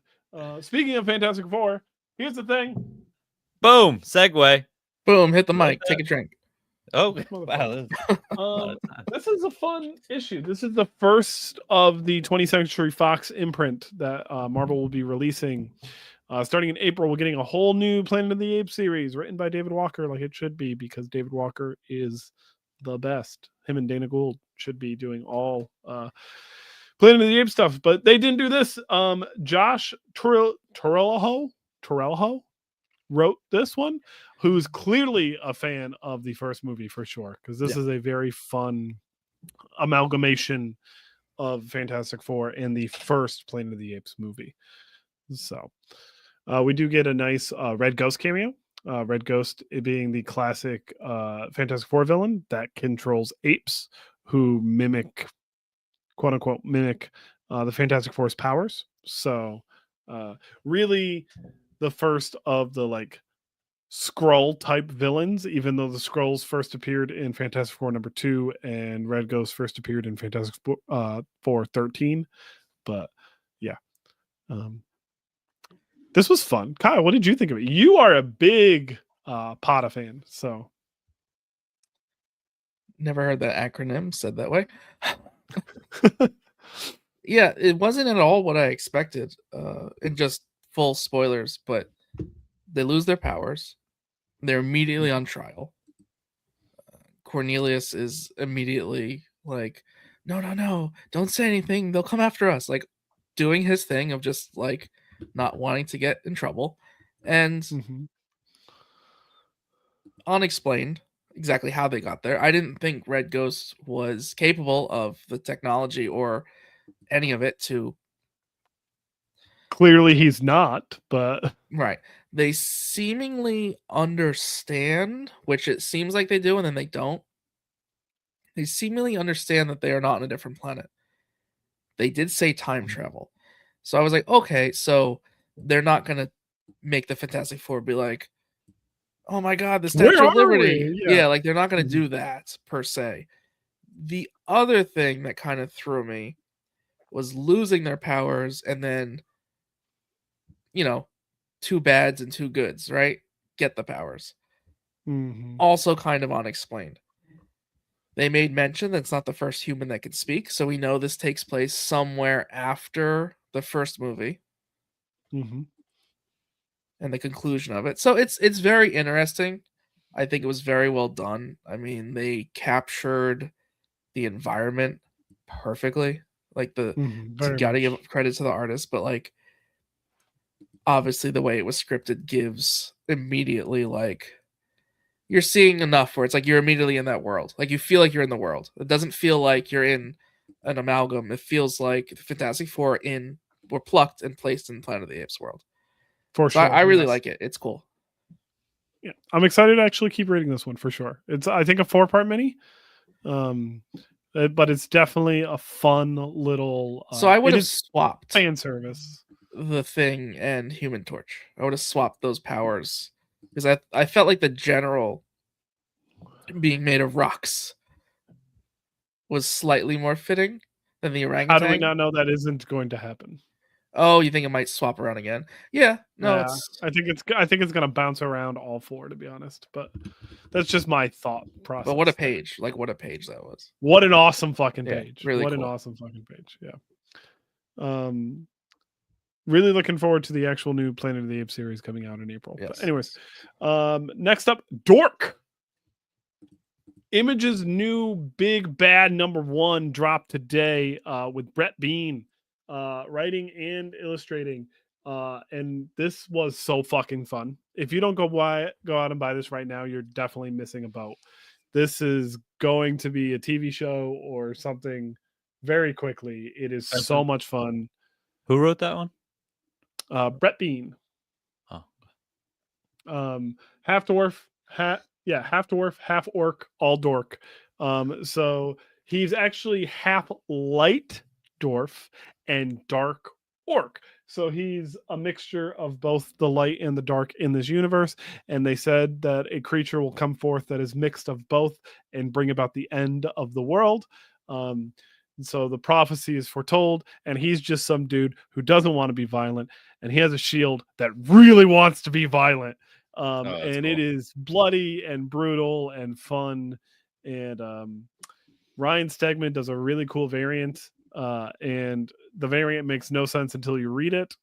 Speaking of Fantastic Four, here's the thing. Boom! Segue. Boom! Hit the mic. Take a drink. Oh, wow. This is a fun issue. This is the first of the 20th Century Fox imprint that Marvel will be releasing. Starting in April, we're getting a whole new Planet of the Apes series written by David Walker, like it should be, because David Walker is the best. Him and Dana Gould should be doing all Planet of the Apes stuff, but they didn't do this. Josh Torello wrote this one, who's clearly a fan of the first movie for sure, because this is a very fun amalgamation of Fantastic Four and the first Planet of the Apes movie. So we do get a nice Red Ghost cameo. Red Ghost being the classic Fantastic Four villain that controls apes who mimic, quote unquote, the Fantastic Four's powers. So really the first of the like Skrull type villains, even though the Skrulls first appeared in Fantastic Four #2 and Red Ghost first appeared in Fantastic Four 13. But yeah. This was fun. Kyle, what did you think of it? You are a big Potta fan, so. Never heard that acronym said that way. Yeah, it wasn't at all what I expected. And just full spoilers, but they lose their powers. They're immediately on trial. Cornelius is immediately like, no, don't say anything. They'll come after us. Like doing his thing of just like not wanting to get in trouble. And unexplained exactly how they got there. I didn't think Red Ghost was capable of the technology or any of it to. Clearly he's not, but. Right. They seemingly understand, which it seems like they do, and then they don't. They seemingly understand that they are not on a different planet. They did say time travel. So I was like, okay, so they're not going to make the Fantastic Four be like, oh my God, the Statue of Liberty. Yeah, like they're not going to do that per se. The other thing that kind of threw me was losing their powers and then, you know, 2 bads and 2 goods, right? Get the powers. Also kind of unexplained. They made mention that's not the first human that can speak, so we know this takes place somewhere after the first movie. And the conclusion of it. So it's very interesting. I think it was very well done. I mean, they captured the environment perfectly. Like you gotta give credit to the artist, but like obviously the way it was scripted gives immediately like you're seeing enough where it's like you're immediately in that world. Like you feel like you're in the world. It doesn't feel like you're in an amalgam. It feels like the Fantastic Four were plucked and placed in Planet of the Apes world. For sure. I really like it. It's cool. Yeah, I'm excited to actually keep reading this one for sure. It's I think a 4-part mini, but it's definitely a fun little. So I would have swapped fan service, the Thing and Human Torch. I would have swapped those powers because I felt like the General being made of rocks was slightly more fitting than the orangutan. How do we not know that isn't going to happen? Oh, you think it might swap around again? Yeah, no, yeah, I think it's gonna bounce around all 4, to be honest. But that's just my thought process. But what a page! Like what a page that was. What an awesome fucking page! Really, what cool. An awesome fucking page! Yeah. Really looking forward to the actual new Planet of the Apes series coming out in April. Yes. But anyways, next up, Dork. Image's new big bad #1 dropped today with Brett Bean writing and illustrating. And this was so fucking fun. If you don't go out and buy this right now, you're definitely missing a boat. This is going to be a TV show or something very quickly. It is so much fun. Who wrote that one? Brett Bean. Half dwarf, half orc, all dork. So he's actually half light dwarf and dark orc. So he's a mixture of both the light and the dark in this universe. And they said that a creature will come forth that is mixed of both and bring about the end of the world. And so the prophecy is foretold, and he's just some dude who doesn't want to be violent, and he has a shield that really wants to be violent. And it is bloody and brutal and fun. And Ryan Stegman does a really cool variant, and the variant makes no sense until you read it.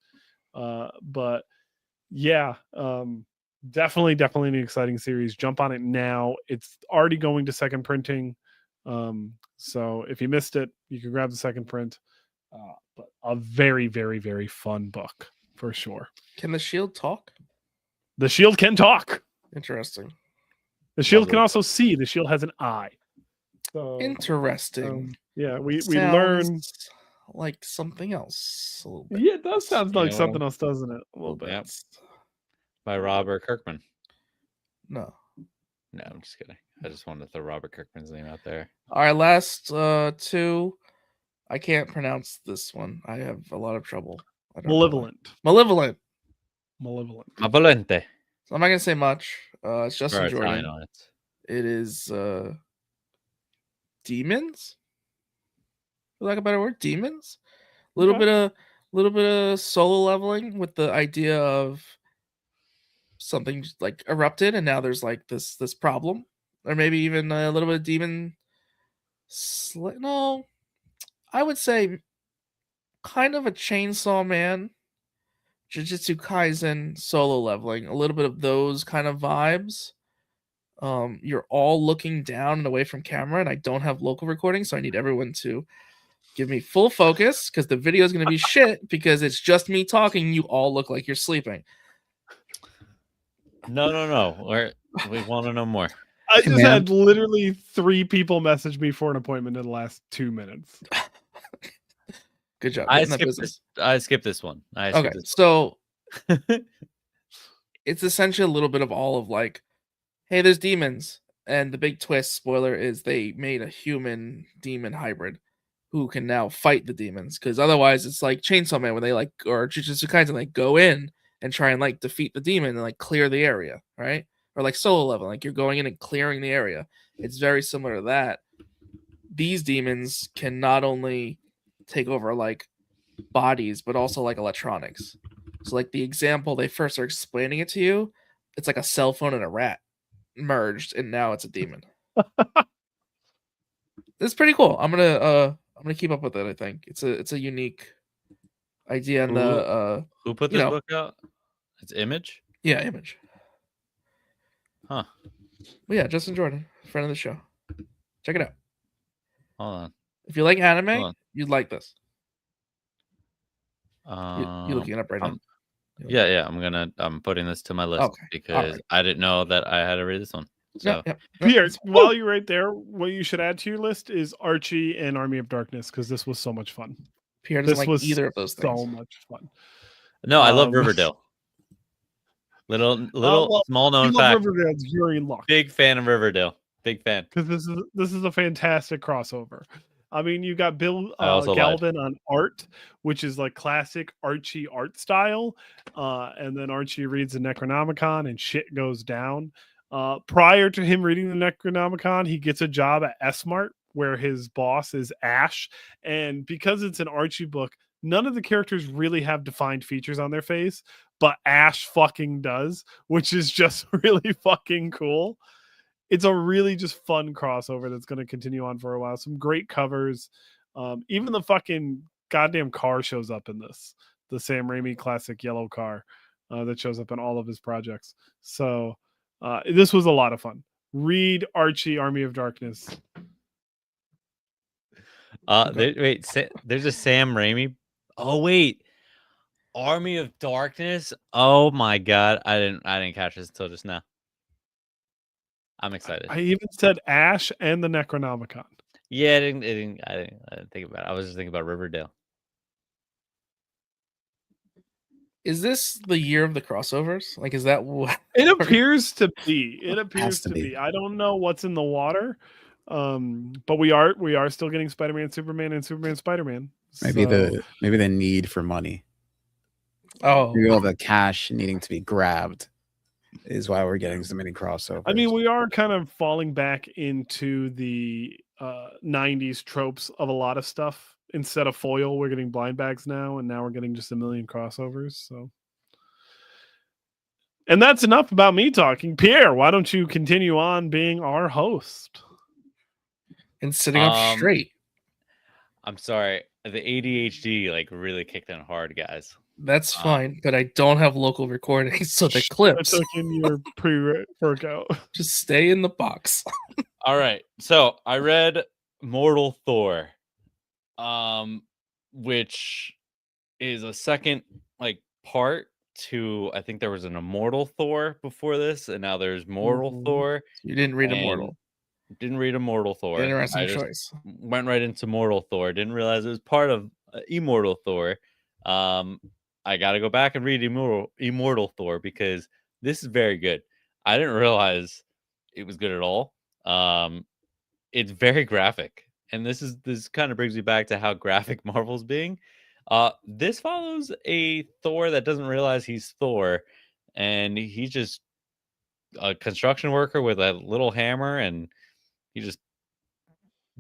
But yeah, definitely an exciting series. Jump on it now. It's already going to second printing. So if you missed it, you can grab the second print. But a very, very, very fun book for sure. Can the shield talk? The shield can talk. Interesting. The shield can also see. The shield has an eye. So, Interesting. Yeah, we learn like something else a little bit. Yeah, it does sound like something else, doesn't it? A little bit. Yep. By Robert Kirkman. No, I'm just kidding. I just wanted to throw Robert Kirkman's name out there. All right, last two. I can't pronounce this one. I have a lot of trouble. Malevolent. Malevolente. So I'm not gonna say much. It's Justin Jordan. It is demons. For lack of a better word, demons. A little bit of solo leveling with the idea of something like erupted, and now there's like this problem, or maybe even a little bit of demon. No, I would say kind of a Chainsaw Man, Jujutsu Kaisen solo leveling, a little bit of those kind of vibes. You're all looking down and away from camera, and I don't have local recording, so I need everyone to give me full focus because the video is going to be shit because it's just me talking. You all look like you're sleeping. No. We want to know more. I just had literally 3 people message me for an appointment in the last 2 minutes. Good job. I skipped this one. So it's essentially a little bit of all of like, hey, there's demons. And the big twist, spoiler, is they made a human demon hybrid who can now fight the demons. Because otherwise it's like Chainsaw Man when they like, or Jujutsu Kaisen, like go in and try and like defeat the demon and like clear the area, right? Or like solo level, like you're going in and clearing the area. It's very similar to that. These demons can not only take over like bodies, but also like electronics. So like the example they first are explaining it to you, it's like a cell phone and a rat merged, and now it's a demon. It's pretty cool. I'm gonna keep up with it. I think it's a unique idea. And who put this book out? It's Image. Yeah, Image. Huh. Well, yeah, Justin Jordan, friend of the show. Check it out. Hold on. If you like anime, you'd like this. You're looking it up right now. Yeah. I'm putting this to my list because I didn't know that I had to read this one. So Pierre, while you're right there, what you should add to your list is Archie and Army of Darkness because this was so much fun. Pierre doesn't like either of those things. So much fun. No, I love Riverdale. Little small known fact. You're in luck. Big fan of Riverdale. Big fan. Because this is a fantastic crossover. I mean, you got Bill Galvin on art, which is like classic Archie art style. And then Archie reads the Necronomicon and shit goes down. Prior to him reading the Necronomicon, he gets a job at S-Mart where his boss is Ash. And because it's an Archie book, none of the characters really have defined features on their face, but Ash fucking does, which is just really fucking cool. It's a really just fun crossover that's going to continue on for a while. Some great covers. Even the fucking goddamn car shows up in this. The Sam Raimi classic yellow car that shows up in all of his projects. So this was a lot of fun. Read Archie, Army of Darkness. There's a Sam Raimi. Oh, wait. Army of Darkness. Oh my God. I didn't catch this until just now. I'm excited. I even said Ash and the Necronomicon. Yeah, I didn't think about it. I was just thinking about Riverdale. Is this the year of the crossovers? Like, is that what it appears to be? It appears to be. I don't know what's in the water, but we are still getting Spider-Man, Superman, and Superman, Spider-Man. Maybe the need for money. Oh, all the cash needing to be grabbed is why we're getting so many crossovers. I mean, we are kind of falling back into the 90s tropes of a lot of stuff. Instead of foil, we're getting blind bags now, and now we're getting just a million crossovers. So, and that's enough about me talking. Pierre, why don't you continue on being our host? and sitting up straight. I'm sorry. The ADHD like really kicked in hard, guys. That's fine, but I don't have local recordings, so the I clips took in your pre-workout. just stay in the box. All right. So I read Mortal Thor, which is a second like part to, I think there was an Immortal Thor before this, and now there's Mortal Thor. You didn't read and Immortal. Didn't read Immortal Thor. Interesting I just choice. went right into Mortal Thor. Didn't realize it was part of Immortal Thor. I got to go back and read Immortal Thor because this is very good. I didn't realize it was good at all. It's very graphic, and this kind of brings me back to how graphic Marvel's being. This follows a Thor that doesn't realize he's Thor, and he's just a construction worker with a little hammer, and he just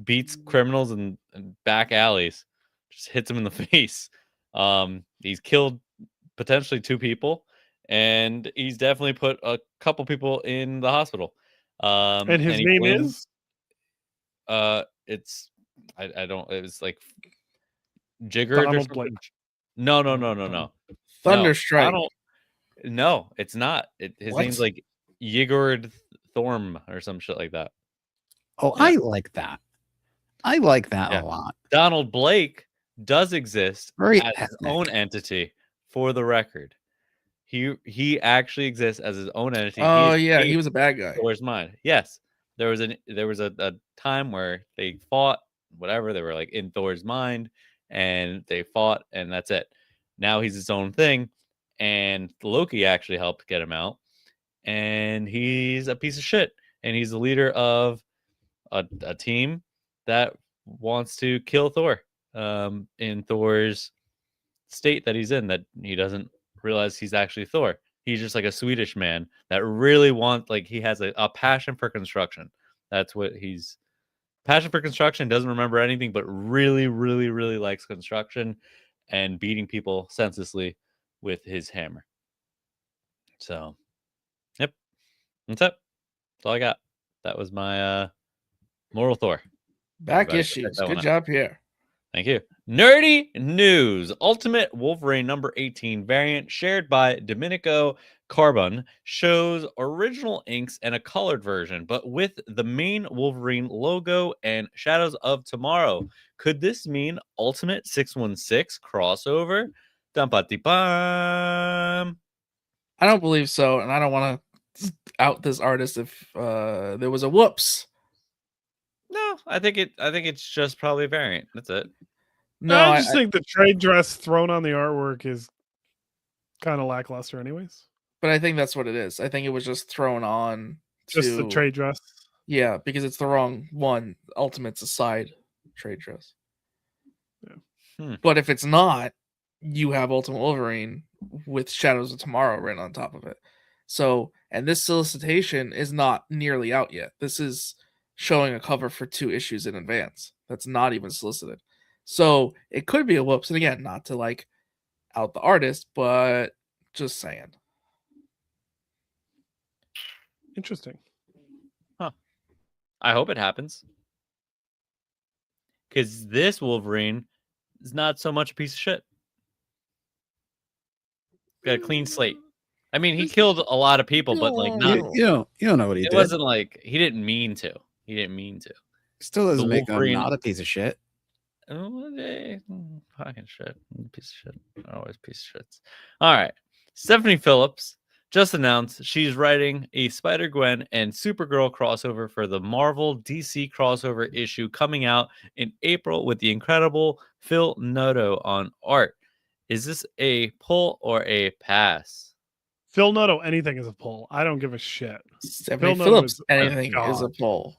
beats criminals in back alleys, just hits them in the face. He's killed potentially 2 people, and he's definitely put a couple people in the hospital. And his name is? It's I don't. It was like Jiggered or Donald something. Blake. No. Thunderstrike. No, it's not. His What? name's like Yigord Thorm or some shit like that. Oh, Yeah. I like that. I like that Yeah. a lot. Donald Blake does exist Very as his ethnic. own entity, for the record. He actually exists as his own entity. Oh yeah, he was a bad guy. Thor's mind. Yes, there was a time where they fought, whatever. They were like in Thor's mind, and they fought, and that's it. Now he's his own thing, and Loki actually helped get him out, and he's a piece of shit, and he's the leader of a team that wants to kill Thor in Thor's state that he's in, that he doesn't realize he's actually Thor. He's just like a Swedish man that really he has a passion for construction. That's what he's passion for construction, doesn't remember anything, but really, really, really likes construction and beating people senselessly with his hammer. So, yep. That's it. That's all I got. That was my Moral Thor. Back Everybody issues. that one Good out. job here. Thank you. Nerdy news. Ultimate Wolverine number 18 variant shared by Domenico Carbon shows original inks and a colored version, but with the main Wolverine logo and Shadows of Tomorrow. Could this mean Ultimate 616 crossover? Dum-ba-de-bum. I don't believe so, and I don't want to out this artist if there was a whoops. No, I think it's just probably a variant. That's it. No, I just think the trade dress thrown on the artwork is kind of lackluster, anyways. but I think that's what it is. I think it was just thrown on Just the trade dress. Yeah, because it's the wrong one. Ultimate's a side trade dress. Yeah. But if it's not, you have Ultimate Wolverine with Shadows of Tomorrow written on top of it. So, and this solicitation is not nearly out yet. This is showing a cover for 2 issues in advance. That's not even solicited. So it could be a whoops. And again, not to like out the artist, but just saying. Interesting. I hope it happens. Because this Wolverine is not so much a piece of shit. Got a clean slate. I mean, he killed a lot of people, but like not. You don't know what he It did. wasn't like he didn't mean to. He didn't mean to. Still doesn't the make him Wolverine- not a piece of shit. Oh, fucking shit. Piece of shit. Always piece of shits. All right. Stephanie Phillips just announced she's writing a Spider-Gwen and Supergirl crossover for the Marvel DC crossover issue coming out in April with the incredible Phil Noto on art. Is this a pull or a pass? Phil Noto, anything is a pull. I don't give a shit. Stephanie Noto Phillips, is- anything God. is a pull.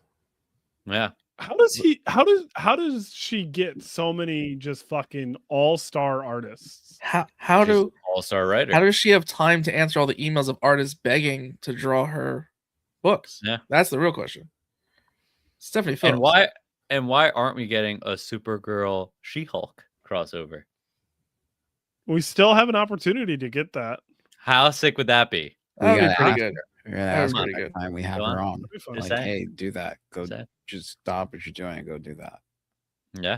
Yeah. How does she get so many just fucking all-star artists? How She's do All-star writer. How does she have time to answer all the emails of artists begging to draw her books? Yeah. That's the real question. Stephanie Phillips. And why aren't we getting a Supergirl She-Hulk crossover? We still have an opportunity to get that. How sick would that be? That would be gotta pretty ask good. her. We're gonna That was ask her pretty next good. time we have Go on. her on. That'd be fun. Just Like, saying. hey, do that. Go, Say. just stop what you're doing and go do that. Yeah.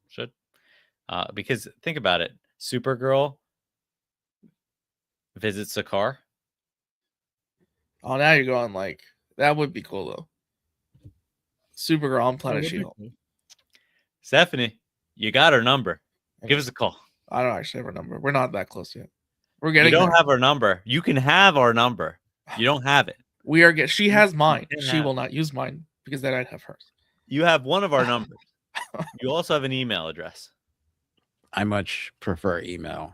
Should. Because think about it. Supergirl visits Sakaar. Oh, now you're going like that would be cool though. Supergirl on Planet That would be She-Hulk. cool. Stephanie, you got her number. Give us a call. I don't actually have her number. We're not that close yet. We're You getting don't there. have our number. You can have our number. You don't have it. We are get. She has mine. can She have will not use mine because then I'd have hers. You have one of our numbers. You also have an email address. I much prefer email.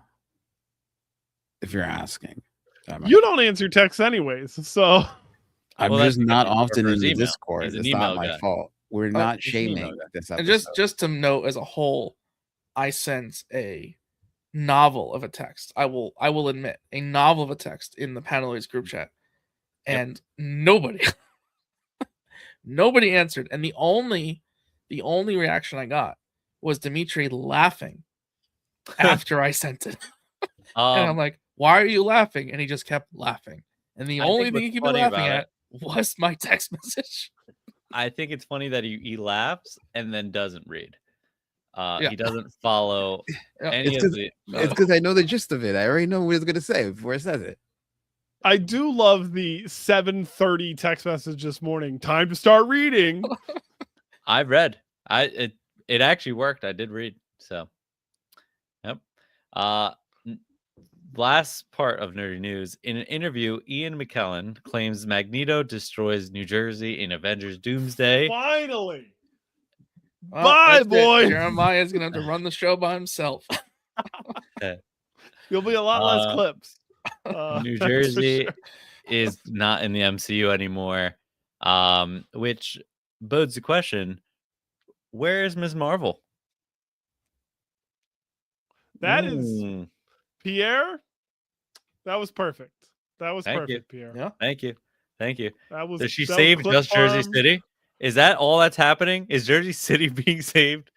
If you're asking, You don't answer texts anyways, so I'm Well, that's just not because he often in prefers the email. Discord. He's an It's email not my guy. fault. We're not he's an email shaming guy. this And episode. just to note as a whole, I sent a novel of a text. I will admit a novel of a text in the Paneloids group chat, and nobody answered. And the only reaction I got was Dimitri laughing after I sent it, and I'm like, "Why are you laughing?" And he just kept laughing. And the I only think thing he what's could be funny laughing about at was my text message. I think it's funny that he laughs and then doesn't read. Yeah. He doesn't follow Yeah. any It's of the. It's because I know the gist of it. I already know what it's gonna say before it says it. I do love the 7:30 text message this morning. Time to start reading. I read. It actually worked. I did read. So, yep. Last part of nerdy news. In an interview, Ian McKellen claims Magneto destroys New Jersey in Avengers Doomsday. Finally. Well, Bye, that's it. boys. Jeremiah's gonna have to run the show by himself. There'll be a lot less clips. New that's for Jersey sure. is not in the MCU anymore, which bodes the question: where is Ms. Marvel? That is Mm, Pierre. That was perfect. That was Thank perfect, Pierre. Yeah. thank you. That was. Does she that was save clip just Jersey farm. City? Is that all that's happening? Is Jersey City being saved?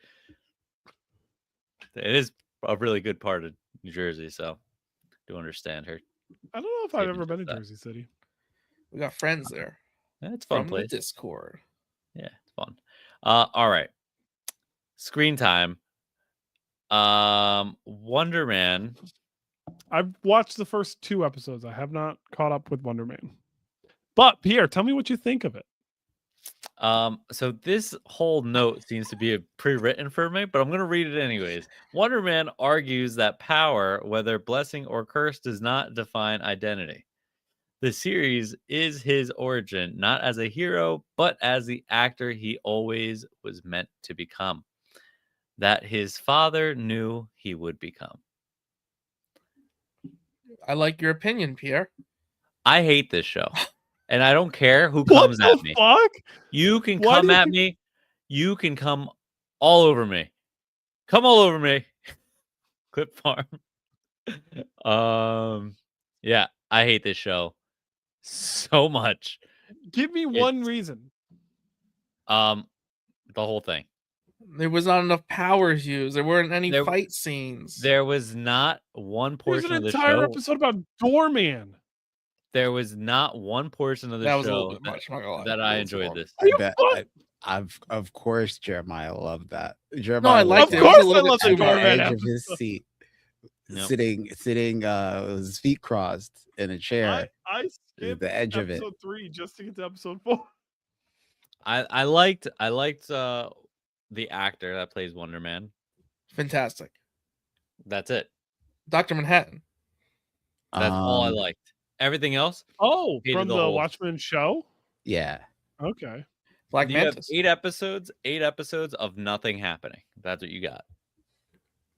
It is a really good part of New Jersey, so I do understand her. I don't know if I've saving ever been to just that. Jersey City. We got friends there Yeah, it's a fun from place. the Discord. Yeah, it's fun. All right. Screen time. Wonder Man. I've watched the first 2 episodes. I have not caught up with Wonder Man. But Pierre, tell me what you think of it. So this whole note seems to be pre-written for me, but I'm gonna read it anyways. Wonder Man argues that power, whether blessing or curse, does not define identity. The series is his origin, not as a hero, but as the actor he always was meant to become, that his father knew he would become. I like your opinion, Pierre. I hate this show, and I don't care who What comes the at me. fuck? You can Why do come you at think- me. You can come all over me. Come all over me. Clip farm. Yeah, I hate this show so much. Give me one reason. The whole thing. There was not enough powers used. There weren't any There- fight scenes. There was not one There's portion an of the entire show. episode about Doorman. There was not one portion of the That was a little show bit much. I'm not gonna lie. that A I little too enjoyed long. this. Are you Bet fuck- of course Jeremiah loved that. No, I Jeremiah liked Of it. was It was course a I little love bit the too at the far. Doorman edge of his episode. seat, Yep. sitting with his feet crossed in a chair. I skipped the edge of it. episode 3 just to get to episode 4. I liked the actor that plays Wonder Man. Fantastic. That's it. Dr. Manhattan. That's all I Um, liked. Everything else, Oh, Hated from the the whole- Watchmen show? Yeah, Okay. Black you have Mantis. 8 episodes of nothing happening. That's what you got.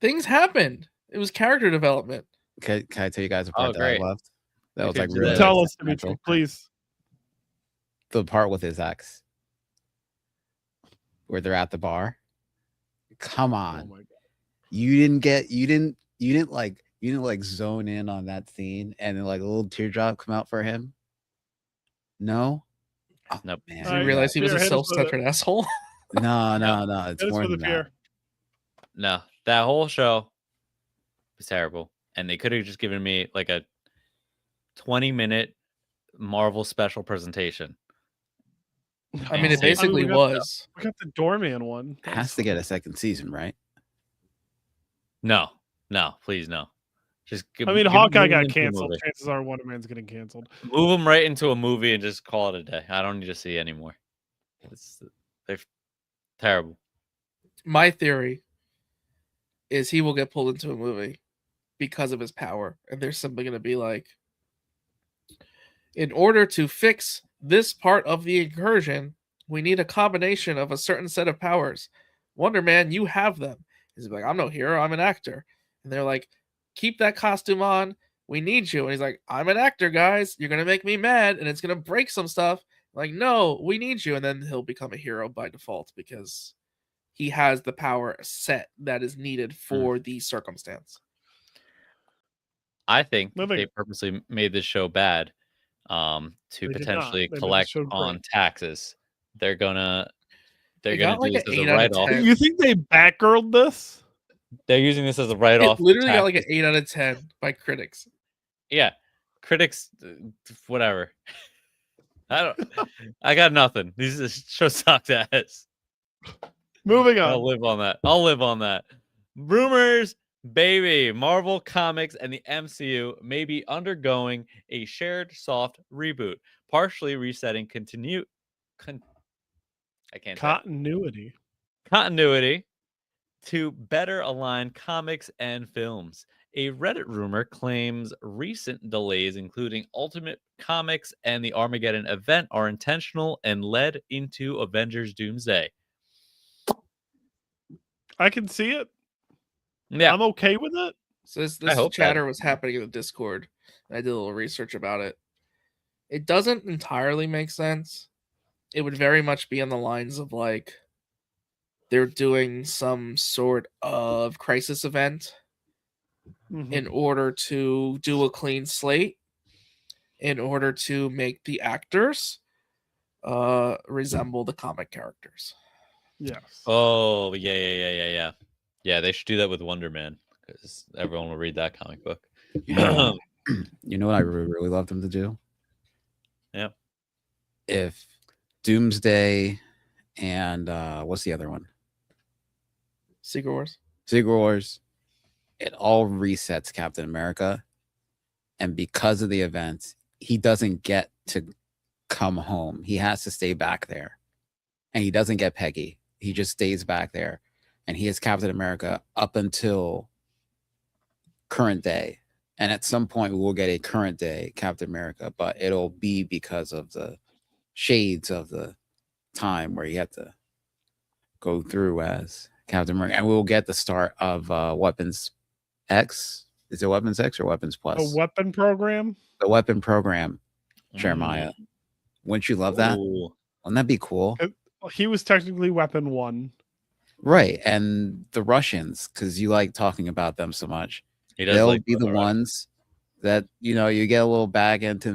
Things happened. It was character development. can I tell you guys a part that great. I loved? That You was can like do really that. Tell us, sentimental. Dimitri, please. The part with his ex, where they're at the bar. Come Oh on, my god. you didn't like like zone in on that scene and then like a little teardrop come out for him? No. Oh, Nope. man, Did you Alright, realize he was Pierre, a hit us with it. self-centered asshole? No, it's Hit us more with than it, that. Pierre. No, that whole show was terrible, and they could have just given me like a 20-minute Marvel special presentation. I mean, it Insane. basically was. We got the Doorman one. It has to get a second season, right? No, please no. Just I mean, Hawkeye got canceled. Chances are Wonder Man's getting canceled. Move them right into a movie and just call it a day. I don't need to see anymore. They're terrible. My theory is he will get pulled into a movie because of his power, and there's something going to be like, in order to fix this part of the incursion, we need a combination of a certain set of powers. Wonder Man, you have them. He's like, I'm no hero, I'm an actor. And they're like, keep that costume on. We need you. And he's like, I'm an actor, guys. You're going to make me mad, and it's going to break some stuff. Like, no, we need you. And then he'll become a hero by default because he has the power set that is needed for the circumstance. I think No, they purposely made this show bad to They did potentially not. They made the collect show on great. taxes. They're gonna They do got like this an as a 8 out of write-off. 10. You think they Batgirled this? They're using this as a write-off. It literally got like an taxes. 8 out of 10 by critics. Yeah, critics, whatever. I got nothing. This show sucked ass. Moving on. I'll live on that. Rumors, baby. Marvel Comics and the MCU may be undergoing a shared soft reboot, partially resetting continuity to better align comics and films. A Reddit rumor claims recent delays, including Ultimate Comics and the Armageddon event, are intentional and led into Avengers Doomsday. I can see it. Yeah, I'm okay with it. So this hope chatter was happening in the Discord. And I did a little research about it. It doesn't entirely make sense. It would very much be on the lines of like they're doing some sort of crisis event in order to do a clean slate, in order to make the actors resemble the comic characters. Yes. Oh, yeah. Yeah, they should do that with Wonder Man because everyone will read that comic book. You know what I really love them to do? Yeah. If Doomsday and what's the other one? Secret Wars. It all resets Captain America. And because of the event, he doesn't get to come home. He has to stay back there. And he doesn't get Peggy. He just stays back there. And he is Captain America up until current day. And at some point, we will get a current day Captain America, but it'll be because of the shades of the time where you have to go through as Captain America. And we'll get the start of Weapons X. Is it Weapons X or Weapons Plus? A weapon program? The weapon program, Jeremiah. Wouldn't you love that? Ooh. Wouldn't that be cool? He was technically Weapon 1. Right. And the Russians, because you like talking about them so much. They'll like be the ones that, you get a little back into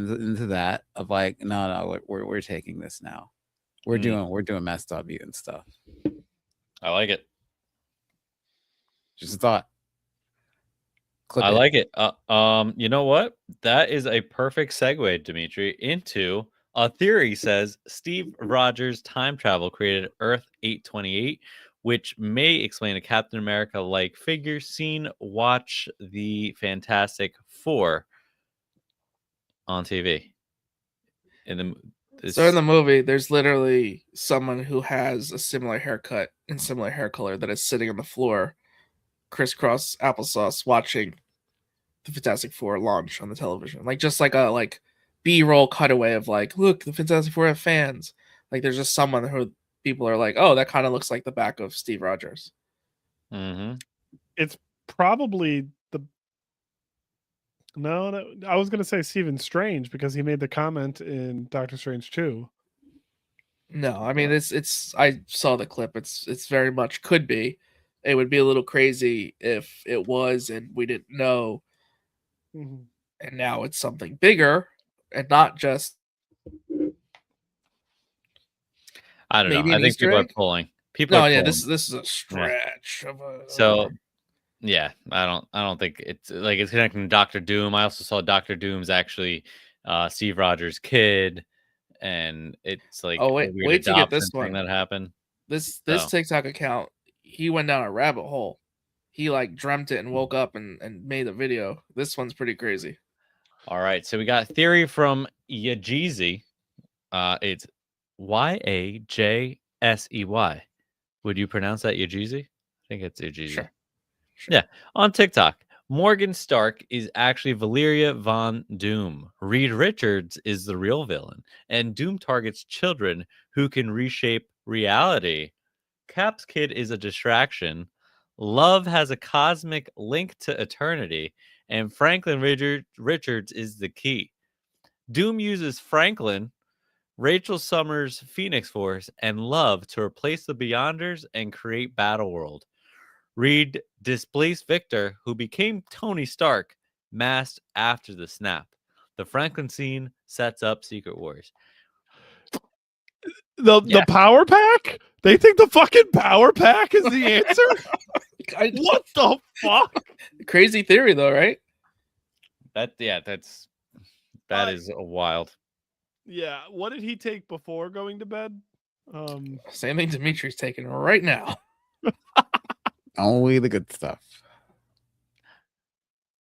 that of like, no, we're taking this now. We're doing messed up mutant stuff. I like it. Just a thought. I like it. You know what? That is a perfect segue, Dimitri, into a theory says Steve Rogers' time travel created Earth 828, which may explain a Captain America-like figure seen. Watch the Fantastic Four on TV. So in the movie, there's literally someone who has a similar haircut and similar hair color that is sitting on the floor, crisscross applesauce, watching the Fantastic Four launch on the television. Like just like a B-roll cutaway of like, look, the Fantastic Four have fans. Like there's just someone who people are like, oh, that kind of looks like the back of Steve Rogers. Mm-hmm. It's probably I was going to say Stephen Strange because he made the comment in Doctor Strange 2. No, I mean it's I saw the clip. It's very much could be. It would be a little crazy if it was and we didn't know. Mhm. and now it's something bigger and not just I don't know. maybe I an think Easter people are egg. pulling. People No, are yeah, pulling. this is a stretch of a. So yeah, I don't think it's like it's connecting to Doctor Doom. I also saw Doctor Doom's actually Steve Rogers' kid, and it's like Oh, a wait, weird wait to get this adoption thing one. that happened. This So TikTok account, he went down a rabbit hole. He like dreamt it and woke up and made a video. This one's pretty crazy. all right, so we got theory from Yajeezy. It's Yajsey. Would you pronounce that Yajeezy? I think it's Yajeezy. Sure. Yeah, on TikTok, Morgan Stark is actually Valeria Von Doom. Reed Richards is the real villain, and Doom targets children who can reshape reality. Cap's kid is a distraction. Love has a cosmic link to eternity, and Franklin Richards is the key. Doom uses Franklin, Rachel Summers' Phoenix Force, and Love to replace the Beyonders and create Battleworld. Reed displaced Victor, who became Tony Stark, masked after the snap. The Franklin scene sets up Secret Wars. The power pack? They think the fucking power pack is the answer? What the fuck? Crazy theory though, right? That is a wild. Yeah. What did he take before going to bed? Same thing Dimitri's taking right now. Only the good stuff.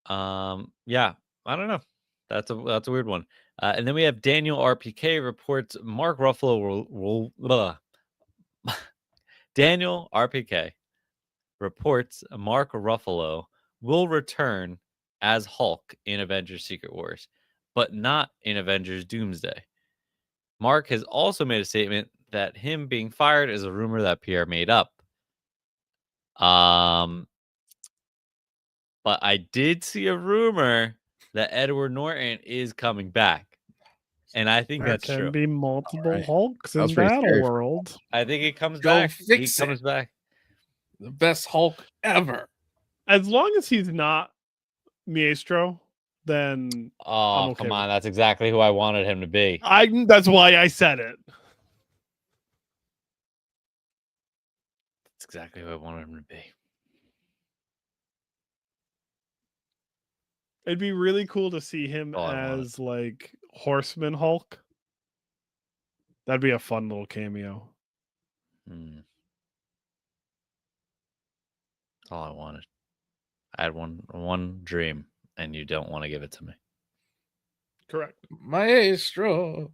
Yeah, I don't know. That's a weird one. And then we have Daniel RPK reports Mark Ruffalo Daniel RPK reports Mark Ruffalo will return as Hulk in Avengers Secret Wars, but not in Avengers Doomsday. Mark has also made a statement that him being fired is a rumor that Pierre made up. But I did see a rumor that Edward Norton is coming back. And I think There that's can true. be multiple Alright. Hulks That was in pretty Battle scary. World. I think it comes Go back. He fix comes it. back. The best Hulk ever. As long as he's not Maestro, then Oh, okay come with on. That's exactly who I wanted him to be. that's why I said it. That's exactly who I wanted him to be. It'd be really cool to see him All I wanted. as like Horseman Hulk. That'd be a fun little cameo. Hmm. All I wanted. I had one dream, and you don't want to give it to me. Correct. Maestro.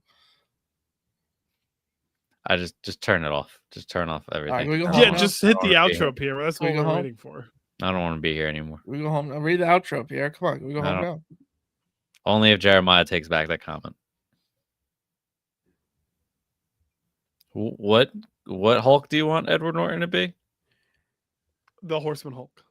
I just turn it off. Just turn off everything. we go I home Yeah, don't now? just hit the wanna be here. outro, Pierre. That's Can we what go we're home? waiting for. I don't want to be here anymore. We go home now. Read the outro, Pierre. Come on, we go I home don't- now. Only if Jeremiah takes back that comment. What Hulk do you want Edward Norton to be? The Horseman Hulk.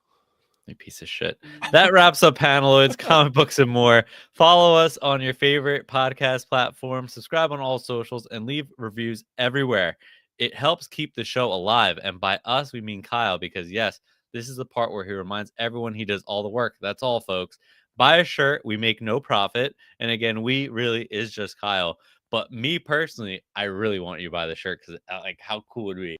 You piece of shit. That wraps up Paneloids, comic books, and more. Follow us on your favorite podcast platform. Subscribe on all socials and leave reviews everywhere. It helps keep the show alive. And by us, we mean Kyle, because yes, this is the part where he reminds everyone he does all the work. That's all, folks. Buy a shirt. We make no profit. And again, we really is just Kyle. But me personally, I really want you to buy the shirt because like how cool would it be?